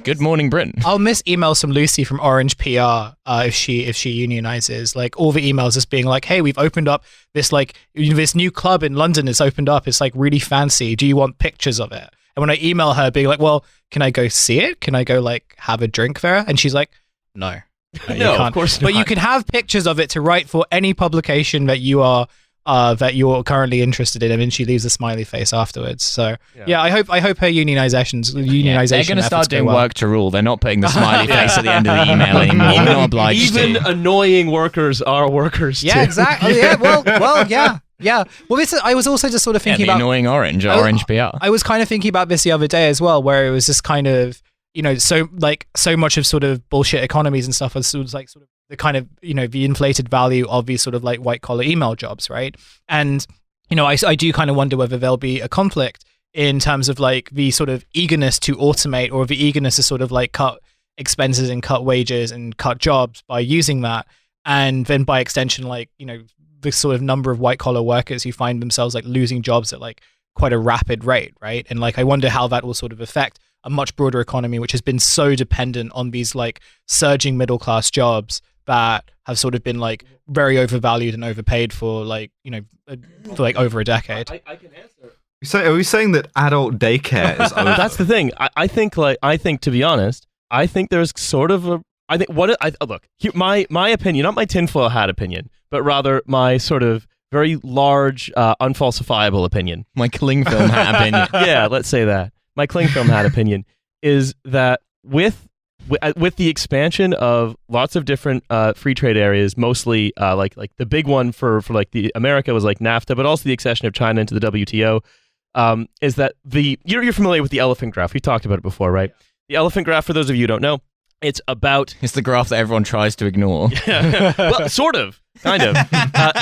Good morning, Britain. I'll miss emails from Lucy from Orange PR if she unionizes. Like all the emails just being like, "Hey, we've opened up this like this new club in London. It's opened up. It's like really fancy. Do you want pictures of it?" And when I email her, being like, "Well, can I go see it? Can I go like have a drink there?" And she's like, "No, you can't. Of course not. But you can have pictures of it to write for any publication that you are." That you're currently interested in, and then she leaves a smiley face afterwards. So yeah, I hope her unionization. They're going to start doing work to rule. They're not putting the smiley face at the end of the email anymore. They're not obliged Even annoying workers are workers. Yeah, too. exactly. Yeah, well, yeah. Yeah. Well, I was also just sort of thinking the about annoying orange PR. I was kind of thinking about this the other day as well, where it was just kind of, so much of sort of bullshit economies and stuff was sort of the kind of, the inflated value of these sort of like white collar email jobs, right? And, I do kind of wonder whether there'll be a conflict in terms of like the sort of eagerness to automate or the eagerness to sort of like cut expenses and cut wages and cut jobs by using that. And then by extension, like, the sort of number of white collar workers who find themselves like losing jobs at like quite a rapid rate, right? And like, I wonder how that will sort of affect a much broader economy, which has been so dependent on these like surging middle class jobs that have sort of been like very overvalued and overpaid for like, for like over a decade. I can answer. So are we saying that adult daycare is over? That's the thing. I think to be honest, I think there's sort of look, my opinion, not my tinfoil hat opinion, but rather my sort of very large, unfalsifiable opinion. My cling film hat opinion. Yeah, let's say that. My cling film hat opinion is that with the expansion of lots of different free trade areas, mostly like the big one for like the America was like NAFTA, but also the accession of China into the WTO, is that you're familiar with the elephant graph. We talked about it before, right? Yeah. The elephant graph, for those of you who don't know, it's the graph that everyone tries to ignore. Yeah. Well, sort of, kind of.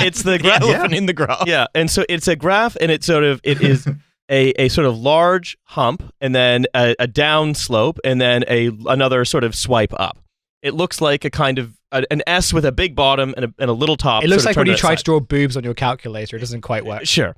It's the elephant in the graph. Yeah, and so it's a graph, and it is a sort of large hump, and then a down slope, and then another sort of swipe up. It looks like a kind of an S with a big bottom and a little top. It looks like when you try to draw boobs on your calculator, it doesn't quite work. Sure.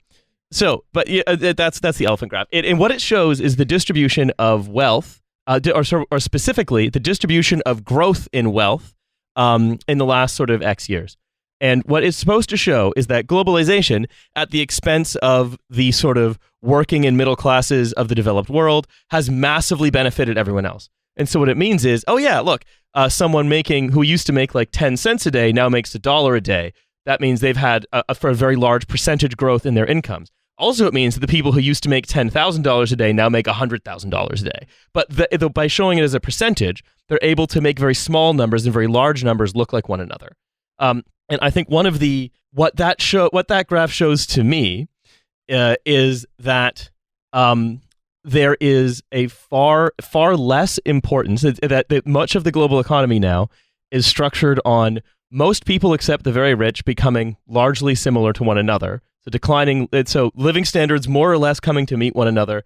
So, but that's the elephant graph. And what it shows is the distribution of wealth. Or specifically, the distribution of growth in wealth in the last sort of X years. And what it's supposed to show is that globalization, at the expense of the sort of working and middle classes of the developed world, has massively benefited everyone else. And so what it means is, someone who used to make like 10 cents a day now makes $1 a day. That means they've had for a very large percentage growth in their incomes. Also, it means that the people who used to make $10,000 a day now make $100,000 a day. But by showing it as a percentage, they're able to make very small numbers and very large numbers look like one another. And I think one of what that graph shows to me is that there is a far less importance that much of the global economy now is structured on most people except the very rich becoming largely similar to one another. So living standards more or less coming to meet one another,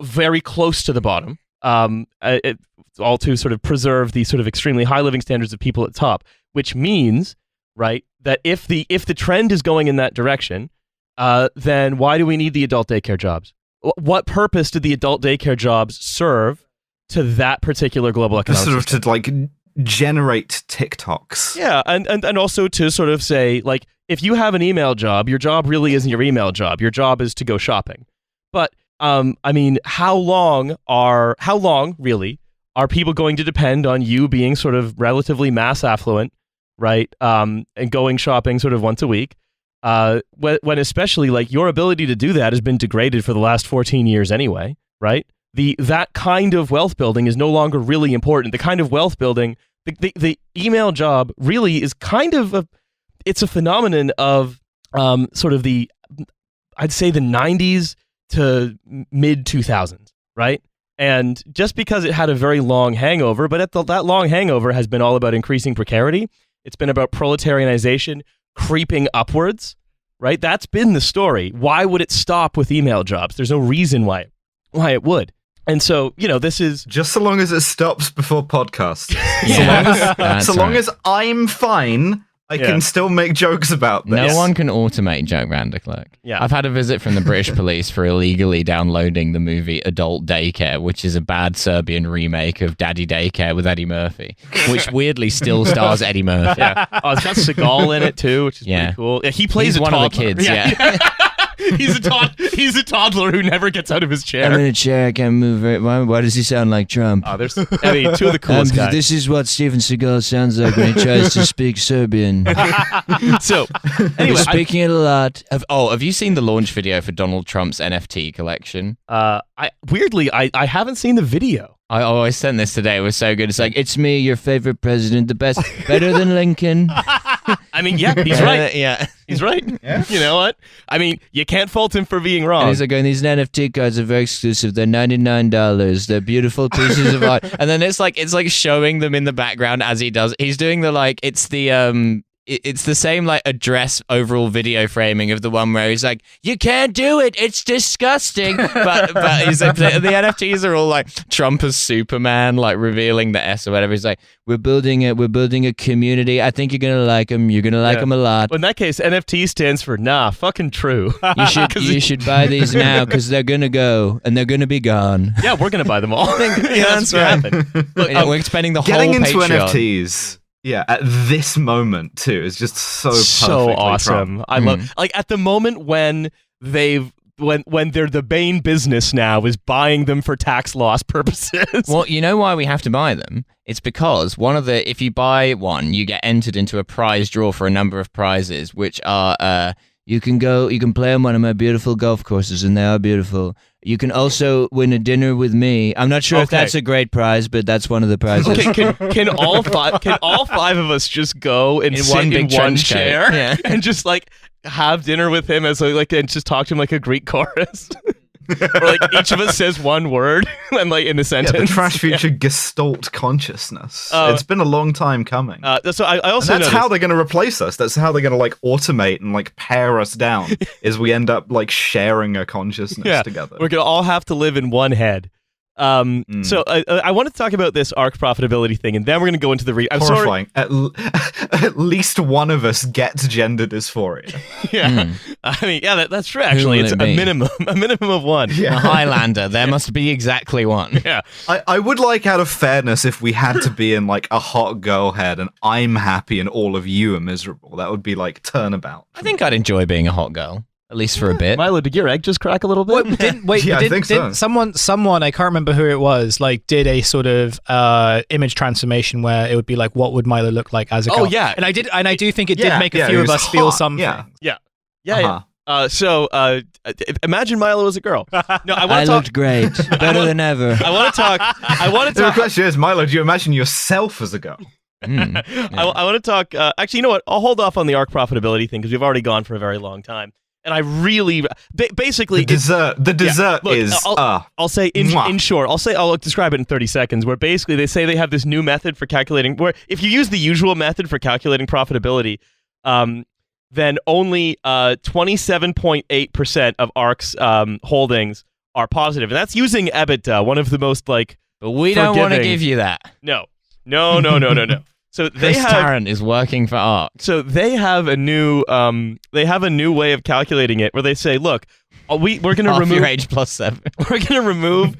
very close to the bottom, all to sort of preserve the sort of extremely high living standards of people at the top, which means, right, that if the trend is going in that direction, then why do we need the adult daycare jobs? What purpose did the adult daycare jobs serve to that particular global economic system? Sort of to like generate TikToks. Yeah, and also to sort of say, like, if you have an email job, your job really isn't your email job. Your job is to go shopping. But I mean, how long really are people going to depend on you being sort of relatively mass affluent, right? And going shopping sort of once a week, when especially like your ability to do that has been degraded for the last 14 years anyway, right? That kind of wealth building is no longer really important. The kind of wealth building, the email job really is kind of it's a phenomenon of sort of I'd say the 90s to mid 2000s, right? And just because it had a very long hangover, but that long hangover has been all about increasing precarity. It's been about proletarianization creeping upwards, right? That's been the story. Why would it stop with email jobs? There's no reason why it would. And so, this is... Just so long as it stops before podcasts. Yeah, so long as I'm fine, I can still make jokes about this. No one can automate Joe Vanderklerk. Yeah. I've had a visit from the British police for illegally downloading the movie Adult Daycare, which is a bad Serbian remake of Daddy Daycare with Eddie Murphy, which weirdly still stars Eddie Murphy. Yeah. Oh, it's got Seagal in it too, which is pretty cool. Yeah, he plays one toddler. of the kids, yeah. He's a toddler who never gets out of his chair. I'm in a chair, I can't move it. Why does he sound like Trump? Oh, there's two of the coolest guys. This is what Steven Seagal sounds like when he tries to speak Serbian. So, anyway, speaking it a lot. Have you seen the launch video for Donald Trump's NFT collection? Weirdly, I haven't seen the video. I sent this today. It was so good. It's like, It's me, your favorite president, the best, better than Lincoln. I mean, yeah, he's right. Yeah. He's right. Yeah. You know what? I mean, you can't fault him for being wrong. And he's like, going, these NFT cards are very exclusive. They're $99. They're beautiful pieces of art. And then it's like showing them in the background as he does. He's doing the like it's the same like address overall video framing of the one where he's like, you can't do it, it's disgusting. but he's like, the NFTs are all like Trump as Superman, like revealing the S or whatever. He's like, We're building a community. I think you're gonna like them. You're gonna like them a lot. Well, in that case, NFT stands for nah, fucking true. You should buy these now because they're gonna go and they're gonna be gone. Yeah, we're gonna buy them all. that's right. Look, we're spending the Getting whole into Patreon. NFTs. Yeah, at this moment too is just so perfectly awesome. Trump. I love like at the moment when when they're the main business now is buying them for tax loss purposes. Well, you know why we have to buy them? It's because if you buy one, you get entered into a prize draw for a number of prizes, which are You can play on one of my beautiful golf courses, and they are beautiful. You can also win a dinner with me. I'm not sure if Okay. that's a great prize, but that's one of the prizes. Okay, can all five of us just go and sit one big in one trench coat. chair Yeah. and just like have dinner with him as like and just talk to him like a Greek chorus? Or like each of us says one word and like in a Yeah, sentence. the Trashfuture Gestalt consciousness. It's been a long time coming. So I also and that's noticed, how they're going to replace us. That's how they're going to like automate and like pare us down. Is we end up like sharing a consciousness together. we're gonna all have to live in one head. So I want to talk about this ARC profitability thing, and then we're gonna go into the. I'm sorry. Horrifying. At least one of us gets gender dysphoria. Yeah, I mean, yeah, that's true. Actually, will it's it a be? minimum of one. a Highlander. There must be exactly one. Yeah. I would like, out of fairness, if we had to be in like a hot girl head and I'm happy and all of you are miserable. That would be like turnabout. I think I'd enjoy being a hot girl, at least for a bit. Milo, did your egg just crack a little bit? Yeah, I think so. Someone, I can't remember who it was, like did a sort of image transformation where it would be like, what would Milo look like as a girl? Oh, yeah. And I do think it Yeah, did make a yeah, few he of was us feel hot, something. yeah. Yeah. So imagine Milo as a girl. No, I I want to talk. looked great, better than ever. I want to talk. The question is, Milo, do you imagine yourself as a girl? I want to talk. Actually, you know what? I'll hold off on the ARC profitability thing because we've already gone for a very long time. And I really, basically, The dessert look, is I'll say in mwah. short, I'll describe it in 30 seconds. Where basically they say they have this new method for calculating. Where if you use the usual method for calculating profitability, then only 27.8% of ARC's holdings are positive, and that's using EBITDA, one of the most like. But we don't want to forgiving- give you that. No. So they Chris have. Tarrant is working for ARC. So they have a new way of calculating it where they say, look, we're going to Half remove your age plus 7. we're going to remove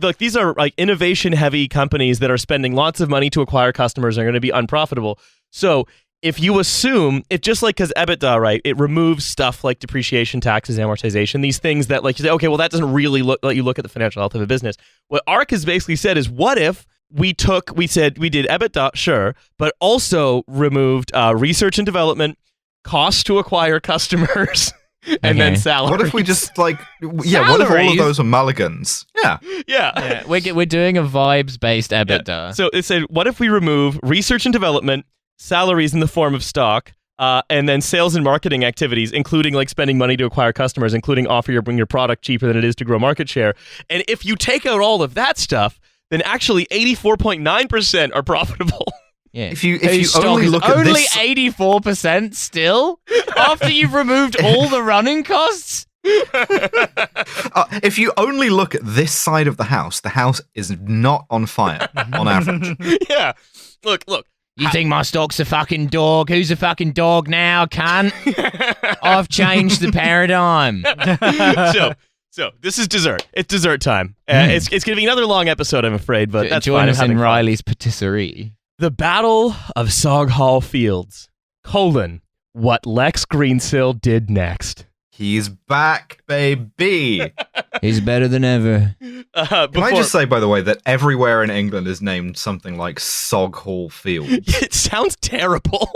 look, these are like innovation heavy companies that are spending lots of money to acquire customers and are going to be unprofitable. So if you assume it, just like because EBITDA, right, it removes stuff like depreciation, taxes, amortization, these things that like you say, okay, well that doesn't really let you look at the financial health of a business. What ARC has basically said is, what if we did EBITDA, sure, but also removed research and development, costs to acquire customers, and then salaries. What if we just like, what if all of Salaries? those are mulligans? Yeah. Yeah. We're doing a vibes-based EBITDA. So it said, what if we remove research and development, salaries in the form of stock, and then sales and marketing activities, including like spending money to acquire customers, including bring your product cheaper than it is to grow market share. And if you take out all of that stuff, then actually 84.9% are profitable. Yeah. If you Whose stock only is look at only this, 84% still after you've removed all the running costs. if you only look at this side of the house is not on fire on average. Yeah. Look. You think my stock's a fucking dog? Who's a fucking dog now, cunt? I've changed the paradigm. So this is dessert. It's dessert time. It's going to be another long episode, I'm afraid, but that's Join fine. us I'm in having fun. Riley's patisserie. The Battle of Soghall Fields, what Lex Greensill did next. He's back, baby. He's better than ever. Can I just say, by the way, that everywhere in England is named something like Soghall Field. It sounds terrible.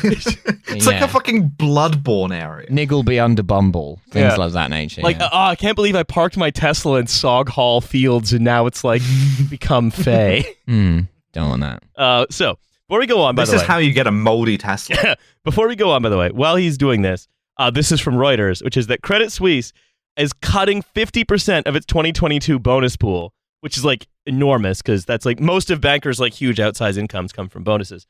It's like a fucking Bloodborne area. Niggleby under Bumble. Things Yeah. of that nature. Like, yeah. I can't believe I parked my Tesla in Soghall Fields and now it's like become Fey. Don't want that. So Before we go on, by This the way. is how you get a moldy Tesla. Before we go on, by the way, while he's doing this, this is from Reuters, which is that Credit Suisse is cutting 50% of its 2022 bonus pool, which is like enormous because that's like most of bankers' like huge outsized incomes come from bonuses.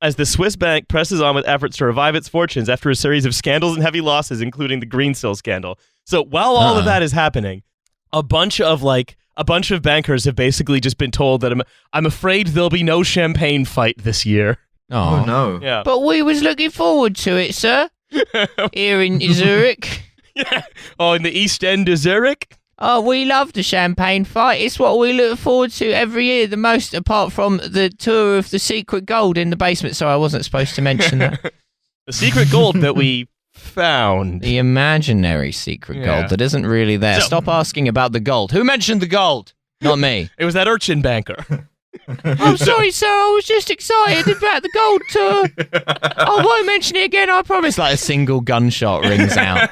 As the Swiss bank presses on with efforts to revive its fortunes after a series of scandals and heavy losses, including the Greensill scandal. So while all of that is happening, a bunch of bankers have basically just been told that I'm afraid there'll be no champagne fight this year. Oh no. Yeah. But we was looking forward to it, sir. Here in Zurich. Yeah. Oh, in the East End of Zurich? Oh, we love the champagne fight. It's what we look forward to every year the most, apart from the tour of the secret gold in the basement. Sorry, I wasn't supposed to mention that. The secret gold that we found. The imaginary secret gold that isn't really there. So- Stop asking about the gold. Who mentioned the gold? Not me. It was that urchin banker. I'm sorry, sir. I was just excited about the gold tour. I won't mention it again, I promise. It's like a single gunshot rings out.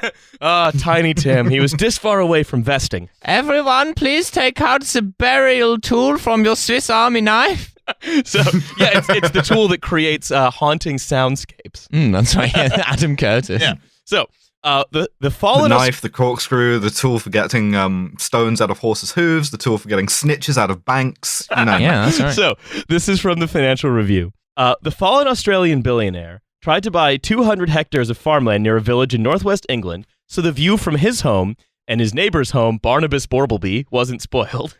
Tiny Tim. He was this far away from vesting. Everyone, please take out the burial tool from your Swiss Army knife. So, yeah, it's the tool that creates haunting soundscapes. That's right. Yeah, Adam Curtis. Yeah. So, the The fallen... knife, the corkscrew, the tool for getting stones out of horses' hooves, the tool for getting snitches out of banks. You know. Yeah, that's right. So, this is from the Financial Review. The fallen Australian billionaire tried to buy 200 hectares of farmland near a village in northwest England, so the view from his home and his neighbor's home, Barnabas Borbleby, wasn't spoiled.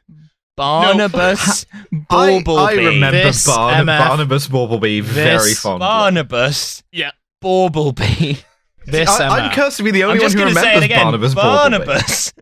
Barnabas I Borbleby. remember This MF. Barnabas Borbleby very This fondly. Barnabas Yeah. Borbleby. This I'm cursed to be the I'm only one just who going to say it remembers again. Barnabas Borbleby. Barnabas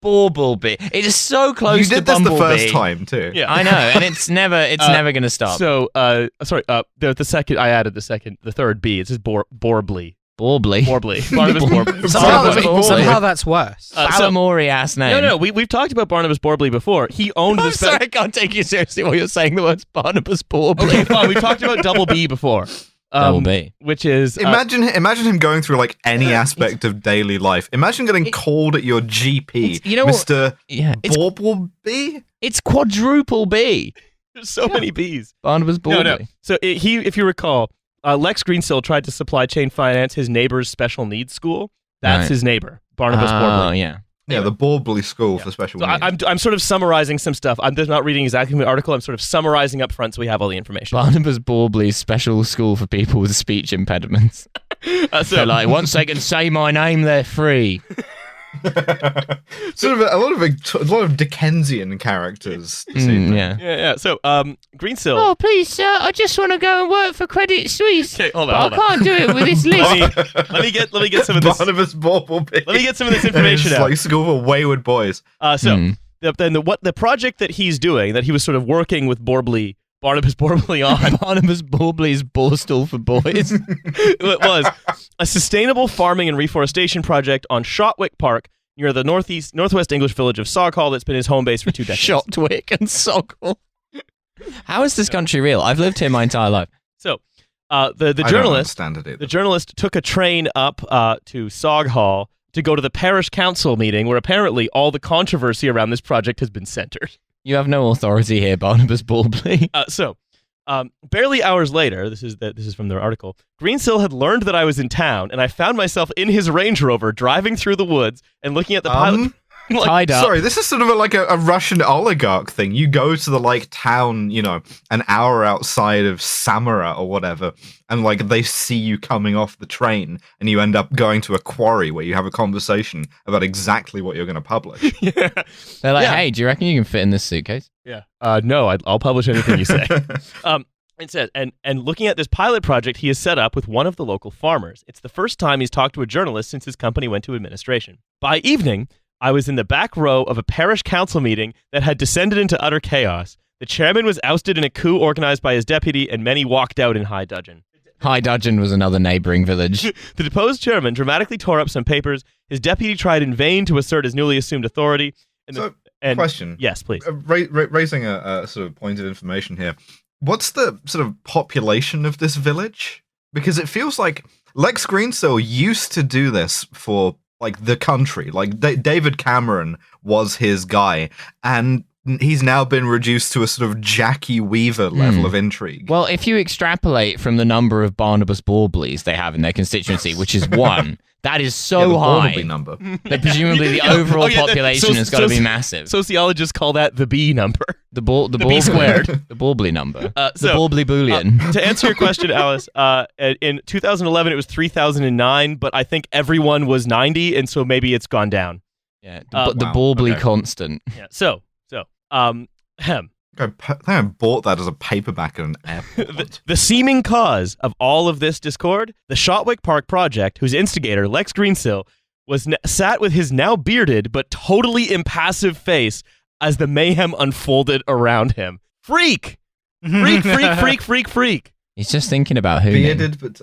Borbleby. It is so close You to did this the Bumblebee. first time too. Yeah. I know, and it's never going to stop. So, the second, I added the third B. It says Borbley. Borbley. Barnabas Borbley. Somehow that's worse. Balamori ass name. No, we've talked about Barnabas Borbley before. He owned I'm this. sorry, I can't take you seriously while you're saying the words Barnabas Borbley. Okay, fine. We've talked about Double B before. Double B. Which is... Imagine him going through like any aspect of daily life. Imagine getting called at your GP, you know what? Mr. Yeah, it's Borbleby. quadruple B. there's so many Bs. Barnabas Borbley. No. So if you recall, Lex Greensill tried to supply chain finance his neighbor's special needs school. That's Right. his neighbor, Barnabas Oh, Borbley. yeah. Yeah, the Borbley School for Special So Needs. I'm sort of summarizing some stuff. I'm just not reading exactly the article. I'm sort of summarizing up front so we have all the information. Barnabas Borbley's special school for people with speech impediments. So So, like, once they can say my name, they're free. Sort of a lot of Dickensian characters. this evening. Yeah. yeah. So Greensill. Oh, please, sir. I just want to go and work for Credit Suisse. Okay, hold But on. I can't do it with this list. Let me get some of this. Barnabas Borbleby. Let me get some of this information It's out. like School for Wayward Boys. The project that he's doing, that he was sort of working with Barnabas Borbley on, Barnabas Borbley's Borstal for boys. it was a sustainable farming and reforestation project on Shotwick Park near the northwest English village of Saughall that's been his home base for 2 decades. Shotwick and Soggle. How is this country real? I've lived here my entire life. So the I don't journalist understand it either. the journalist took a train up to Saughall to go to the parish council meeting where apparently all the controversy around this project has been centered. You have no authority here, Barnabas Borbley. Barely hours later, this is from their article, Greensill had learned that I was in town, and I found myself in his Range Rover driving through the woods and looking at the pilot. Tied up. Sorry, this is sort of like a Russian oligarch thing. You go to the like town, an hour outside of Samara or whatever, and like they see you coming off the train, and you end up going to a quarry where you have a conversation about exactly what you're going to publish. Yeah. They're like, Yeah. hey, do you reckon you can fit in this suitcase? Yeah. No, I'll publish anything you say. It says, and looking at this pilot project he has set up with one of the local farmers. It's the first time he's talked to a journalist since his company went to administration. By evening, I was in the back row of a parish council meeting that had descended into utter chaos. The chairman was ousted in a coup organized by his deputy, and many walked out in high dudgeon. High Dudgeon was another neighbouring village. The deposed chairman dramatically tore up some papers. His deputy tried in vain to assert his newly assumed authority. And Question. Yes, please. Raising a sort of point of information here. What's the sort of population of this village? Because it feels like Lex Greensill used to do this for like the country. Like David Cameron was his guy, and he's now been reduced to a sort of Jackie Weaver level of intrigue. Well, if you extrapolate from the number of Barnabas Borbleys they have in their constituency, which is 1, that is so the high Barnaby number. that presumably the overall population has got to be massive. Sociologists call that the B number. The B squared. The Borbley number. The Borbley Boolean. To answer your question, Alice, in 2011 it was 3,009, but I think everyone was 90, and so maybe it's gone down. Yeah, the Borbley constant. Yeah. So, hem. I think I bought that as a paperback at an airport. The seeming cause of all of this discord, the Shotwick Park project, whose instigator, Lex Greensill, sat with his now bearded but totally impassive face as the mayhem unfolded around him. Freak! Freak. He's just thinking about who. Bearded, but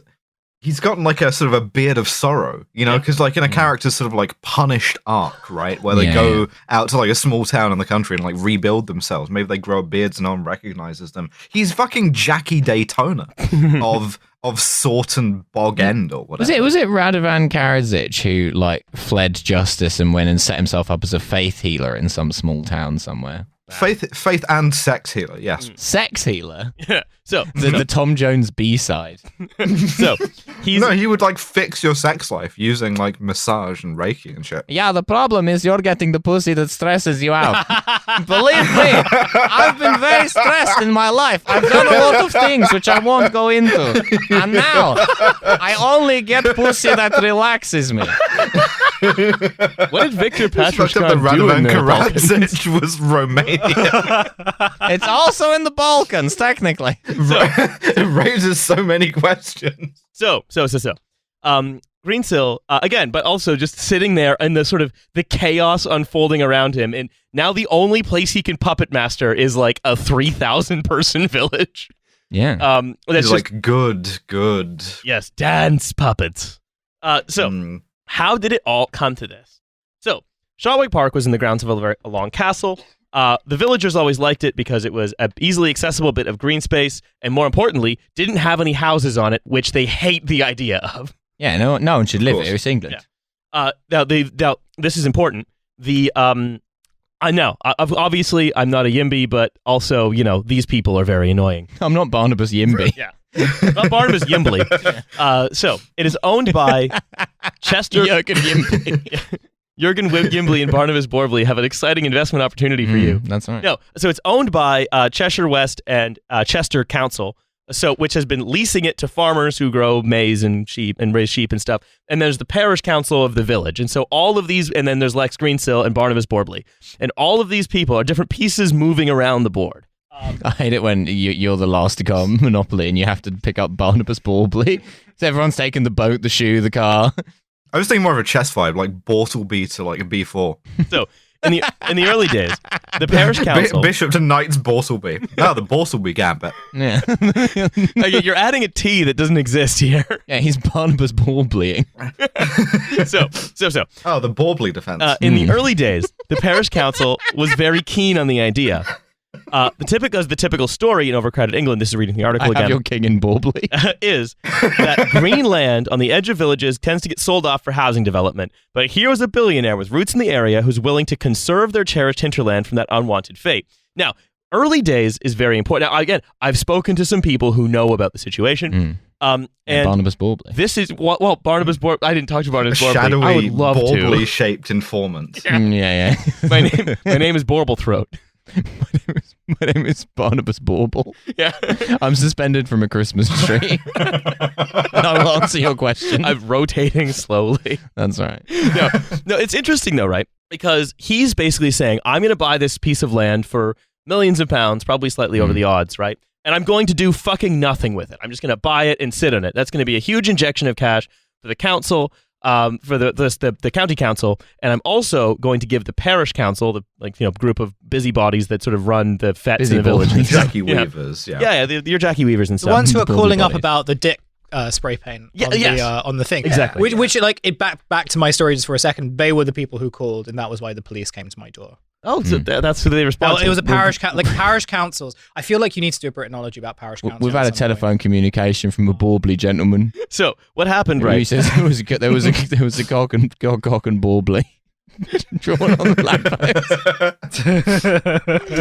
he's gotten like a sort of a beard of sorrow, you know, because like in a character's sort of like punished arc, right, where they go out to like a small town in the country and like rebuild themselves. Maybe they grow beards and no one recognizes them. He's fucking Jackie Daytona of Sort and Bog End or whatever. Was it Radovan Karadzic who like fled justice and went and set himself up as a faith healer in some small town somewhere? Faith and sex healer, yes. Sex healer? Yeah. So the Tom Jones B-side. So he would like fix your sex life using like massage and Reiki and shit. Yeah, the problem is you're getting the pussy that stresses you out. Believe me, I've been very stressed in my life. I've done a lot of things which I won't go into. And now, I only get pussy that relaxes me. What did Victor Patrushev the do in Radovan the Balkans? Karadzic was Romania. It's also in the Balkans, technically. It raises so many questions. So. Greensill, again, but also just sitting there and the sort of the chaos unfolding around him. And now the only place he can puppet master is like a 3,000 person village. Yeah. That's He's like, good. Yes, dance puppets. How did it all come to this? So, Shotwick Park was in the grounds of a long castle. The villagers always liked it because it was an easily accessible bit of green space, and more importantly, didn't have any houses on it, which they hate the idea of. Yeah, no one should live here. It's England. Yeah. Now, this is important. I know, obviously, I'm not a Yimby, but also, you know, these people are very annoying. I'm not Barnabas Yimby. Yeah. Not Barnabas Yimbly. So, it is owned by Chester... Jurgen Yimbly. Jurgen Yimbly and Barnabas Borbley have an exciting investment opportunity for you. That's right. No, so it's owned by Cheshire West and Chester Council, which has been leasing it to farmers who grow maize and sheep and raise sheep and stuff. And there's the parish council of the village. And so all of these, and then there's Lex Greensill and Barnabas Borbley. And all of these people are different pieces moving around the board. I hate it when you're the last to go on Monopoly and you have to pick up Barnabas Borbley. So everyone's taking the boat, the shoe, the car. I was thinking more of a chess vibe, like Borstal B to like a B4. So in the early days, the parish council Bishop to Knight's Borstal B. No, the Borstal B gambit. Yeah. You're adding a T that doesn't exist here. Yeah, he's Barnabas Borbleying. So. Oh, the Borbley defense. In the early days, the parish council was very keen on the idea. The typical story in overcrowded England, this is reading the article again. Your king in Borbley. Is that green land on the edge of villages tends to get sold off for housing development. But here was a billionaire with roots in the area who's willing to conserve their cherished hinterland from that unwanted fate. Now, early days is very important. Now, again, I've spoken to some people who know about the situation. And Barnabas Borbley. This is Barnabas Borbley. I didn't talk to Barnabas Borbley. Shadowy, I would love Borbley-shaped informant. Yeah. My name is Borblethroat. My name is Barnabas Borble. Yeah. I'm suspended from a Christmas tree. And I will answer your question. I'm rotating slowly. That's right. No, it's interesting though, right? Because he's basically saying, I'm going to buy this piece of land for millions of pounds, probably slightly over the odds, right? And I'm going to do fucking nothing with it. I'm just going to buy it and sit on it. That's going to be a huge injection of cash for the council, for the county council, and I'm also going to give the parish council, the group of busybodies that sort of run the fetes in the village. Jackie Weavers, your Jackie Weavers and stuff. The ones who are calling up about the dick spray paint on the thing. Exactly. Which back to my story just for a second, they were the people who called, and that was why the police came to my door. Oh, so that's who they responded to. It was a parish parish councils. I feel like you need to do a Britanology about parish councils. We've had a telephone communication from a Borbley gentleman. So what happened, right? He says there was a cock and Borbley. drawn on the lamppost.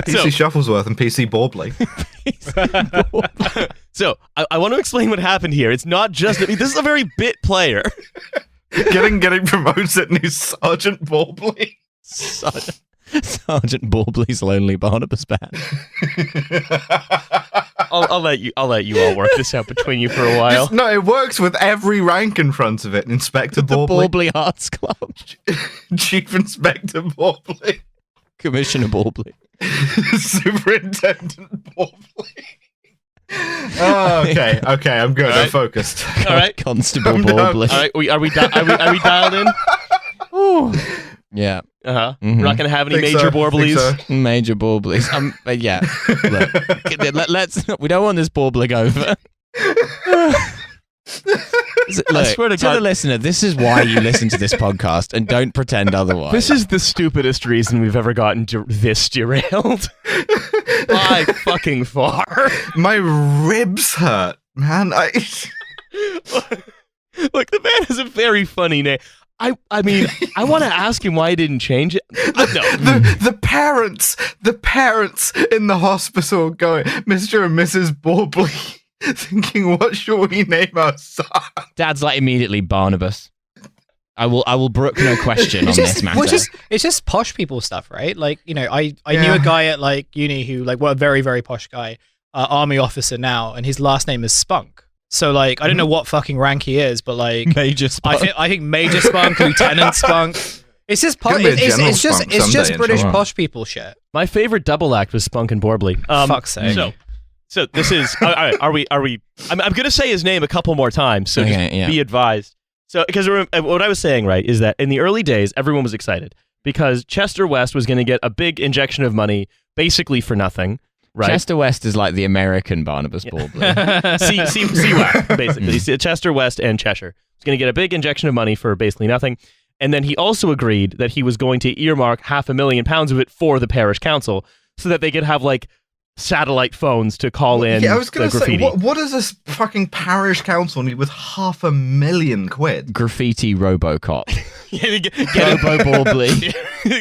PC Shufflesworth and PC Borbley. So I want to explain what happened here. It's not just this is a very bit player. getting promoted new Sergeant Borbley. Sergeant Borbley's Lonely Barnabas band. I'll let you all work this out between you for a while. No, it works with every rank in front of it. Inspector The Borbley. Borbley Arts Club. Chief Inspector Borbley. Commissioner Borbley. Superintendent Borbley. Oh, okay, I'm good. I'm focused. All right, Constable I'm done. Borbley. all right. Are we dialed in? Yeah. Uh-huh. Mhm. We're not gonna have any Think major so, Borbleys. think so. Major Borbleys. But yeah. Look, we don't want this Borbling over. Look, swear to to God. the listener, this is why you listen to this podcast and don't pretend otherwise. This is the stupidest reason we've ever gotten this derailed. By fucking far. My ribs hurt, man. Look, the man has a very funny name. I mean, I want to ask him why he didn't change it. No. The parents in the hospital going, Mr. and Mrs. Borbley, thinking, what shall we name our son? Dad's like immediately Barnabas. I will brook no question on this matter. It's just posh people stuff, right? Like, you know, I knew a guy at like uni who like, well, a very, very posh guy, army officer now, and his last name is Spunk. So like, I don't know what fucking rank he is, but like Major Spunk. I think Major Spunk, Lieutenant Spunk. It's just Gonna be a General it's just Spunk someday in British Toronto. posh people shit. My favorite double act was Spunk and Borbley. Fuck's sake. So this is. All right, are we? I'm gonna say his name a couple more times. So Okay, just yeah. be advised. So because what I was saying, right, is that in the early days, everyone was excited because Chester West was going to get a big injection of money, basically for nothing. Right. Chester West is like the American Barnabas Borbley. CWAC, basically. Chester West and Cheshire. He's going to get a big injection of money for basically nothing. And then he also agreed that he was going to earmark £500,000 of it for the parish council so that they could have like satellite phones to call in Yeah, I was going the to say, graffiti. what does this fucking parish council need with £500,000? Graffiti Robocop. get Robo Borbley.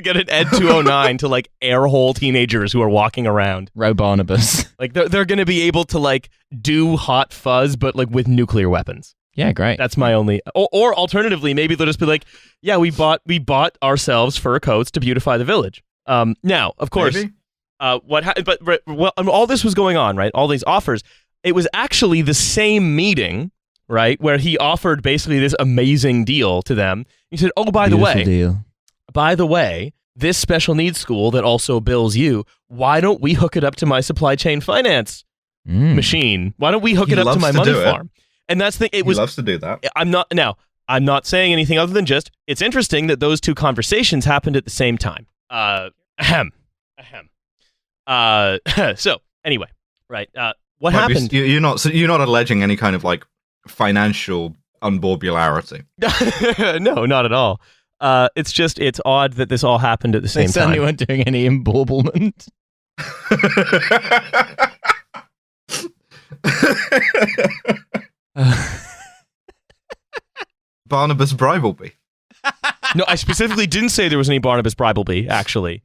get an Ed 209 to like airhole teenagers who are walking around. Barnabas. Like they're going to be able to like do hot fuzz, but like with nuclear weapons. Yeah, great. That's my only. Or alternatively, maybe they'll just be like, yeah, we bought ourselves fur coats to beautify the village. Now, of course, Maybe? all this was going on, right? All these offers. It was actually the same meeting, right, where he offered basically this amazing deal to them. He said, "Oh, by the way, this special needs school that also bills you. Why don't we hook it up to my supply chain finance machine? Why don't we hook He it up to loves my to money do it. farm?" And that's the. It He was. loves to do that. I'm not saying anything other than just it's interesting that those two conversations happened at the same time. So anyway, right. What happened? You're not alleging any kind of like financial unborbularity. No, not at all. It's odd that this all happened at the They same certainly time. weren't doing any embaurblement. Barnabas Bribbleby. No, I specifically didn't say there was any Barnabas Bribbleby, actually.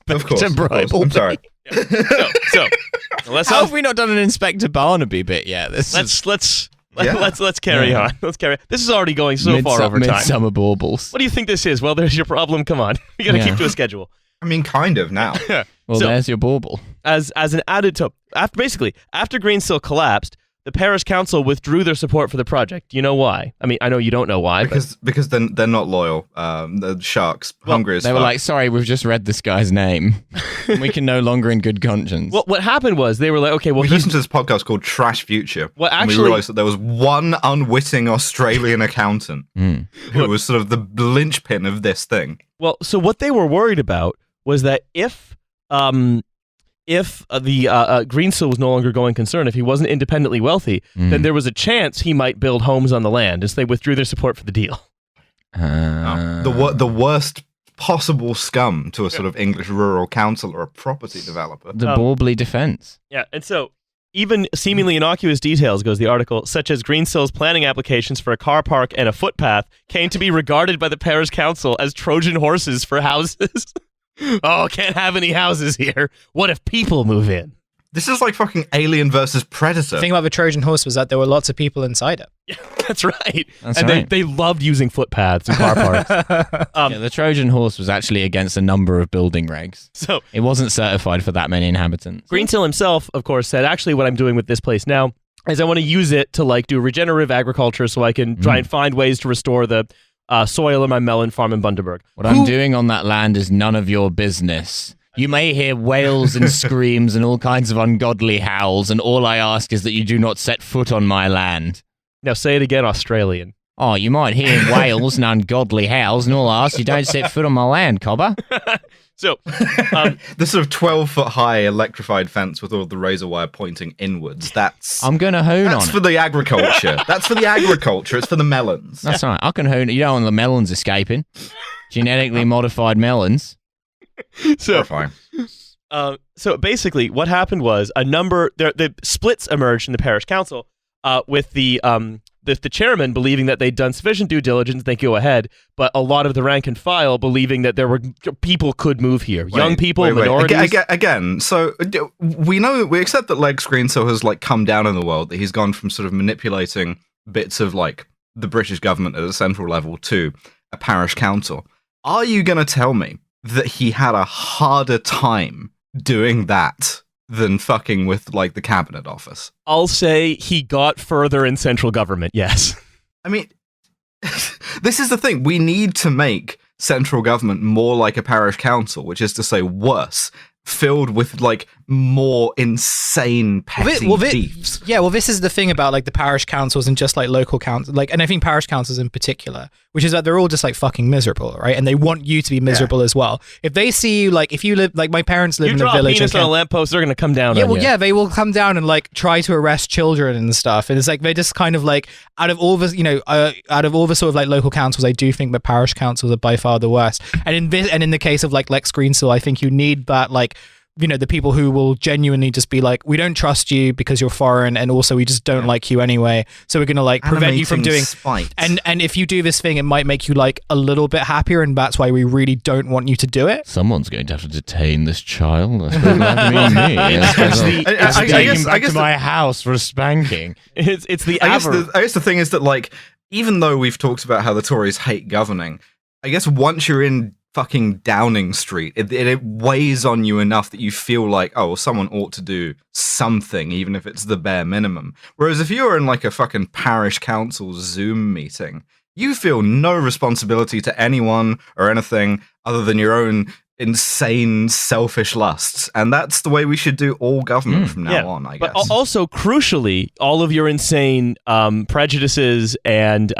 Of course. I'm sorry. So let's How have we not done an Inspector Barnaby bit yet? let's carry Yeah. on. Let's carry. This is already going so far over time. Midsummer Baubles. What do you think this is? Well, there's your problem. Come on, we got to Yeah. keep to a schedule. I mean, kind of now. Well, So- there's your bauble. As an added to after Greensill collapsed, the parish council withdrew their support for the project. Do you know why? I mean, I know you don't know why, Because they're not loyal. The sharks, hungry as They fuck. were like, sorry, we've just read this guy's name. We can no longer in good conscience. but what happened was they were like, okay, well, we he's listened to this podcast called Trashfuture, Well, and we actually- realized that there was one unwitting Australian accountant who was sort of the linchpin of this thing. well. So what they were worried about was that if the Greensill was no longer going concern, if he wasn't independently wealthy, then there was a chance he might build homes on the land, and so they withdrew their support for the deal. The worst possible scum to a sort of English rural council or a property developer. The Borbley defense. Yeah, and so Even seemingly innocuous details, goes the article, such as Greensill's planning applications for a car park and a footpath came to be regarded by the parish council as Trojan horses for houses. Oh, can't have any houses here. What if people move in? This is like fucking Alien versus Predator. The thing about the Trojan horse was that there were lots of people inside it. Yeah, that's right. That's and right. they loved using footpaths and car parks. Yeah, the Trojan horse was actually against a number of building regs. So It wasn't certified for that many inhabitants. Greensill himself, of course, said, actually what I'm doing with this place now is I want to use it to like do regenerative agriculture so I can try and find ways to restore the soil in my melon farm in Bundaberg. What I'm doing on that land is none of your business. You may hear wails and screams and all kinds of ungodly howls, and all I ask is that you do not set foot on my land. Now say it again, Australian. Oh, you might hear wails and ungodly howls, and all I ask you don't set foot on my land, cobber. So, the sort of 12-foot high electrified fence with all the razor wire pointing inwards. I'm gonna hoon on That's it. for the agriculture. That's for the agriculture. It's for the melons. That's right. I can hoon it. You don't want the melons escaping. Genetically modified melons. so, Terrifying. so basically, what happened was the splits emerged in the parish council with the chairman believing that they'd done sufficient due diligence, they go ahead, but a lot of the rank and file believing that there were people could move here, young people, minorities. Again, so we accept that Lex Greensill has like come down in the world, that he's gone from sort of manipulating bits of like the British government at a central level to a parish council. Are you going to tell me that he had a harder time doing that than fucking with like the cabinet office? I'll say he got further in central government, yes. I mean, this is the thing. We need to make central government more like a parish council, which is to say worse, filled with like more insane petty beefs. Yeah, well, this is the thing about like the parish councils and just like local councils, like, and I think parish councils in particular, which is that they're all just like fucking miserable, right? And they want you to be miserable as well. If they see you, like, if you live, like my parents live in a village, you drop a penis on a lamppost, they're gonna come down. Yeah, on well, you. yeah, they will come down and like try to arrest children and stuff. And it's like they just kind of like out of all the, you know, out of all the sort of like local councils, I do think the parish councils are by far the worst. And in the case of like Lex Greensill, I think you need that like, you know, the people who will genuinely just be like, we don't trust you because you're foreign, and also we just don't like you anyway, so we're gonna like prevent you from doing spite. And if you do this thing, it might make you like a little bit happier, and that's why we really don't want you to do it. Someone's going to have to detain this child. I suppose that'll be me. I guess to my house for a spanking. It's the I guess the thing is that like, even though we've talked about how the Tories hate governing, I guess once you're in fucking Downing Street, it weighs on you enough that you feel like, oh, well, someone ought to do something, even if it's the bare minimum. Whereas if you're in like a fucking parish council Zoom meeting, you feel no responsibility to anyone or anything other than your own insane, selfish lusts. And that's the way we should do all government from now on, I guess. But also, crucially, all of your insane prejudices and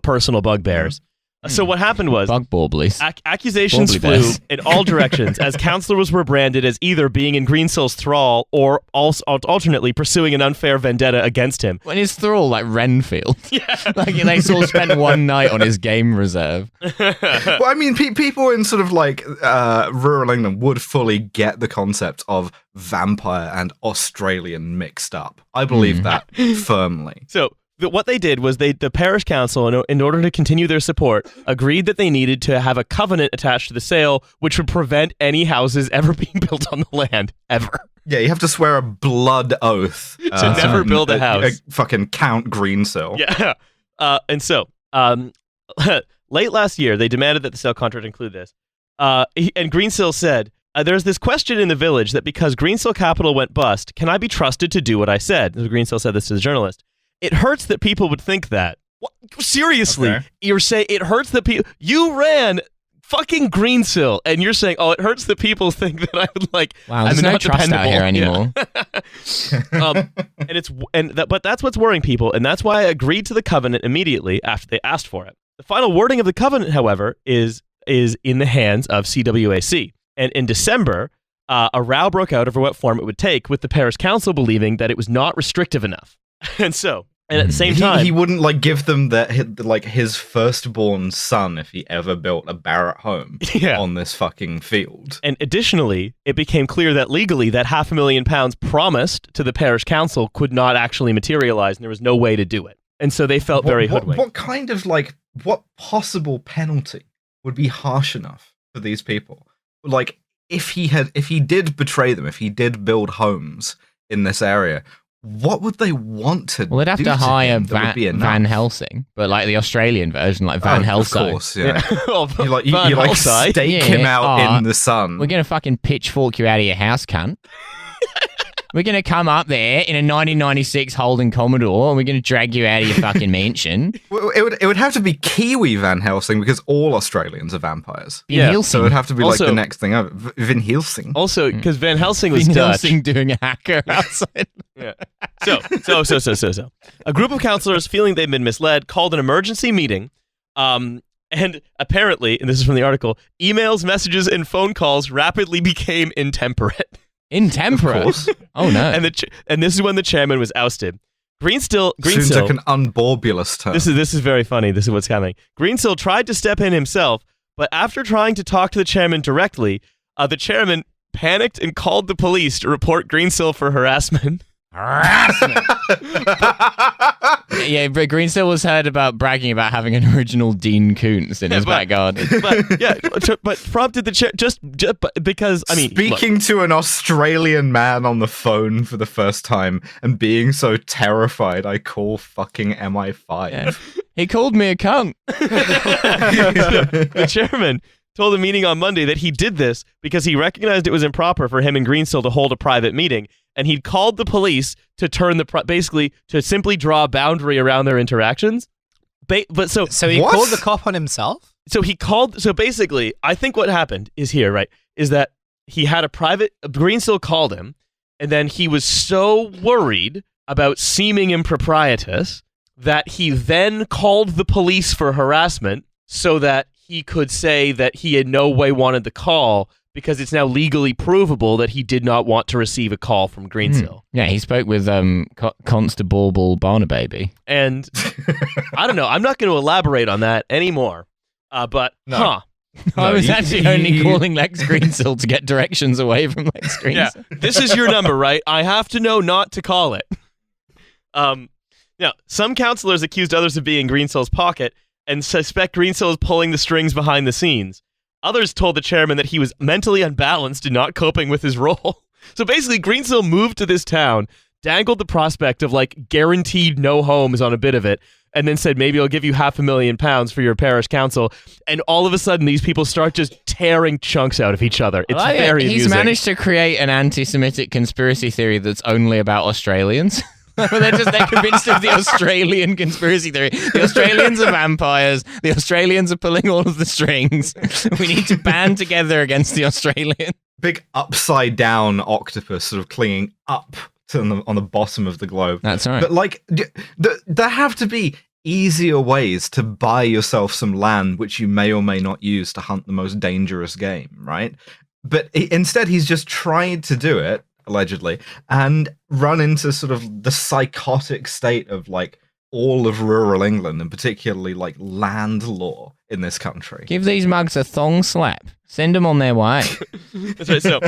personal bugbears. So what happened was Bug Borblies. Accusations flew in all directions as councillors were branded as either being in Greensill's thrall or also alternately pursuing an unfair vendetta against him. When his thrall, like Renfield. Yeah. Like they sort of spent one night on his game reserve. Well, I mean, people in sort of like rural England would fully get the concept of vampire and Australian mixed up. I believe that firmly. So what they did was the parish council, in order to continue their support, agreed that they needed to have a covenant attached to the sale, which would prevent any houses ever being built on the land, ever. Yeah, you have to swear a blood oath to never build a house. Fucking Count Greensill. Yeah. And so, late last year, they demanded that the sale contract include this. And Greensill said, there's this question in the village that because Greensill Capital went bust, can I be trusted to do what I said? Greensill said this to the journalist. It hurts that people would think that. What? Seriously, okay. You're saying it hurts that people... You ran fucking Greensill, and you're saying, oh, it hurts that people think that I would like... Wow, there's no trust out here anymore. Yeah. But that's what's worrying people, and that's why I agreed to the covenant immediately after they asked for it. The final wording of the covenant, however, is in the hands of CWAC. And in December, a row broke out over what form it would take, with the parish council believing that it was not restrictive enough. And so, And at the same time, he wouldn't like give them his firstborn son if he ever built a Barratt home on this fucking field. And additionally, it became clear that legally that £500,000 promised to the parish council could not actually materialize, and there was no way to do it. And so they felt very hoodwinked. What kind of what possible penalty would be harsh enough for these people? Like if he did betray them, if he did build homes in this area, what would they want to do? Well, they'd have to hire Van Helsing, but like the Australian version, like Van Helsing. Of course, yeah. you stake him out in the sun. We're going to fucking pitchfork you out of your house, cunt. We're going to come up there in a 1996 Holden Commodore, and we're going to drag you out of your fucking mansion. It would have to be Kiwi Van Helsing, because all Australians are vampires. So it would have to be like the next thing over. Van Helsing. Also, because Van Helsing was Van Dutch. Helsing doing a hacker outside. Yeah. So. A group of counselors, feeling they've been misled, called an emergency meeting. And apparently, and this is from the article, emails, messages, and phone calls rapidly became intemperate. Intemperate? Oh, no. And this is when the chairman was ousted. Greensill seems like an unborbulous term. This is very funny. This is what's coming. Greensill tried to step in himself, but after trying to talk to the chairman directly, the chairman panicked and called the police to report Greensill for harassment. Yeah, but Greensill was heard about bragging about having an original Dean Koontz in his back garden. But prompted the chair just because, I mean, speaking to an Australian man on the phone for the first time and being so terrified, I call fucking MI5. Yeah. He called me a cunt. The chairman told the meeting on Monday that he did this because he recognized it was improper for him and Greensill to hold a private meeting, and he'd called the police to turn basically to simply draw a boundary around their interactions. So he called the cop on himself? So basically, I think what happened is that he had a private, Greensill called him, and then he was so worried about seeming improprietous that he then called the police for harassment so that he could say that he in no way wanted the call, because it's now legally provable that he did not want to receive a call from Greensill. Yeah, he spoke with Constable Barnabas. And I don't know. I'm not going to elaborate on that anymore. I was actually only calling Lex Greensill to get directions away from Lex Greensill. Yeah, this is your number, right? I have to know not to call it. Now, some counselors accused others of being in Greensill's pocket and suspect Greensill is pulling the strings behind the scenes. Others told the chairman that he was mentally unbalanced and not coping with his role. So basically, Greensill moved to this town, dangled the prospect of guaranteed no homes on a bit of it, and then said, maybe I'll give you £500,000 for your parish council. And all of a sudden, these people start just tearing chunks out of each other. It's very amusing. He's managed to create an anti-Semitic conspiracy theory that's only about Australians. They're convinced of the Australian conspiracy theory. The Australians are vampires. The Australians are pulling all of the strings. We need to band together against the Australian. Big upside down octopus sort of clinging up on the bottom of the globe. That's right. But there have to be easier ways to buy yourself some land which you may or may not use to hunt the most dangerous game, right? But instead, he's just tried to do it, allegedly, and run into sort of the psychotic state of all of rural England, and particularly land law in this country. Give these mugs a thong slap. Send them on their way. That's right. So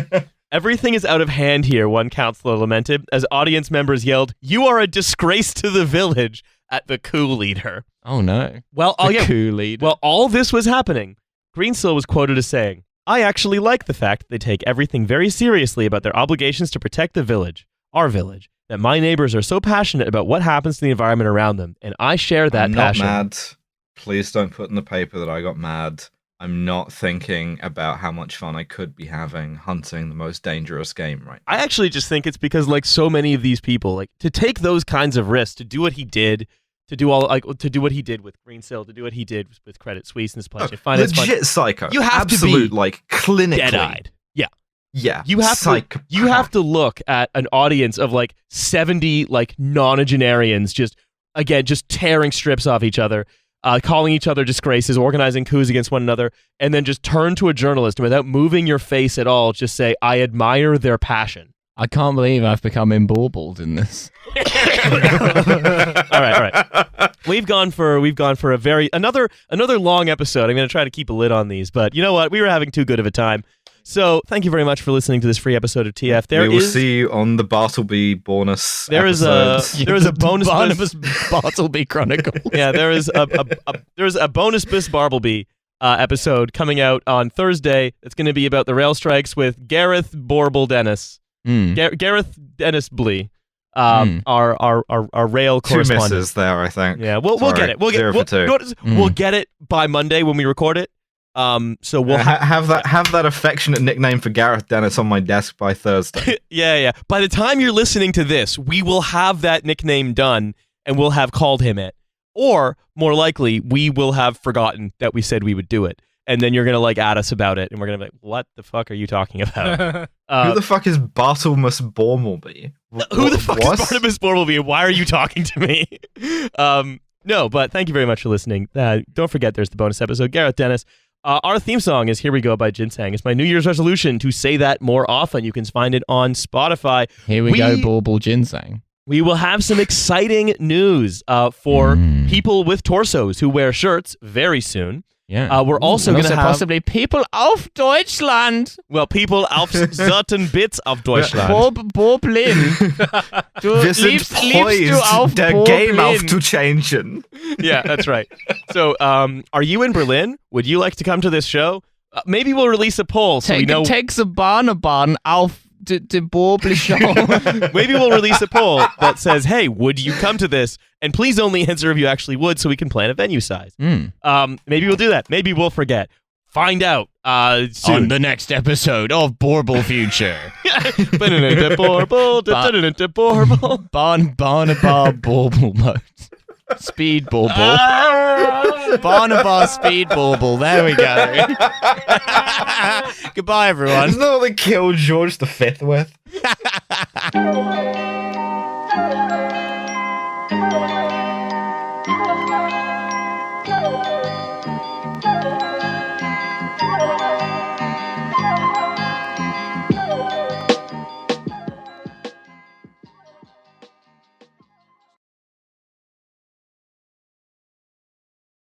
everything is out of hand here, one councillor lamented, as audience members yelled, "You are a disgrace to the village," at the coup leader. Oh no. Well, coup leader. Well, all this was happening. Greensill was quoted as saying, "I actually like the fact that they take everything very seriously about their obligations to protect the village, our village, that my neighbors are so passionate about what happens to the environment around them, and I share that passion." I'm not mad. Please don't put in the paper that I got mad. I'm not thinking about how much fun I could be having hunting the most dangerous game right now. I actually just think it's because so many of these people, to take those kinds of risks, to do what he did, to do what he did with Greensill, to do what he did with Credit Suisse and supply chain finance. Legit psycho. You have absolute, to be clinically dead-eyed. Yeah. Yeah. You have to look at an audience of 70 nonagenarians just tearing strips off each other, calling each other disgraces, organizing coups against one another, and then just turn to a journalist and without moving your face at all, just say, "I admire their passion." I can't believe I've become embaubled in this. All right. We've gone for another long episode. I'm going to try to keep a lid on these, but you know what? We were having too good of a time. So thank you very much for listening to this free episode of TF. We will see you on the Bartleby bonus. There is a bonus Barnabas Bartleby Chronicle. Yeah, there is a bonus Bis Bartleby episode coming out on Thursday. It's going to be about the rail strikes with Gareth Borble Dennis. Gareth Dennis Blee. Our rail correspondent. 2 misses there, I think. Yeah, we'll get it. We'll get it by Monday when we record it. So we'll have that affectionate nickname for Gareth Dennis on my desk by Thursday. Yeah. By the time you're listening to this, we will have that nickname done, and we'll have called him it. Or more likely, we will have forgotten that we said we would do it. And then you're going to at us about it. And we're going to be like, what the fuck are you talking about? Who the fuck is Bartlemus Bormleby? Who the fuck is Barnabas Bormleby? And why are you talking to me? No, but thank you very much for listening. Don't forget, there's the bonus episode. Gareth Dennis. Our theme song is Here We Go by Ginseng. It's my New Year's resolution to say that more often. You can find it on Spotify. Here we go, Borble Ginseng. We will have some exciting news for people with torsos who wear shirts very soon. Yeah. We're also going to have possibly people of Deutschland. Well, people of certain bits of Deutschland. Borblin. Wir sind poised, der Game aufzuchangen. Yeah, that's right. So, are you in Berlin? Would you like to come to this show? Maybe we'll release a poll so we know. Take the Barnabas auf the Borble show. Maybe we'll release a poll that says, hey, would you come to this? And please only answer if you actually would so we can plan a venue size. Maybe we'll do that. Maybe we'll forget. Find out soon. On the next episode of Borble Future. Borble. Barnabas Borble mode. Speed Borble. Barnabas Speed Borble. There we go. Goodbye, everyone. Isn't that what they killed George V with?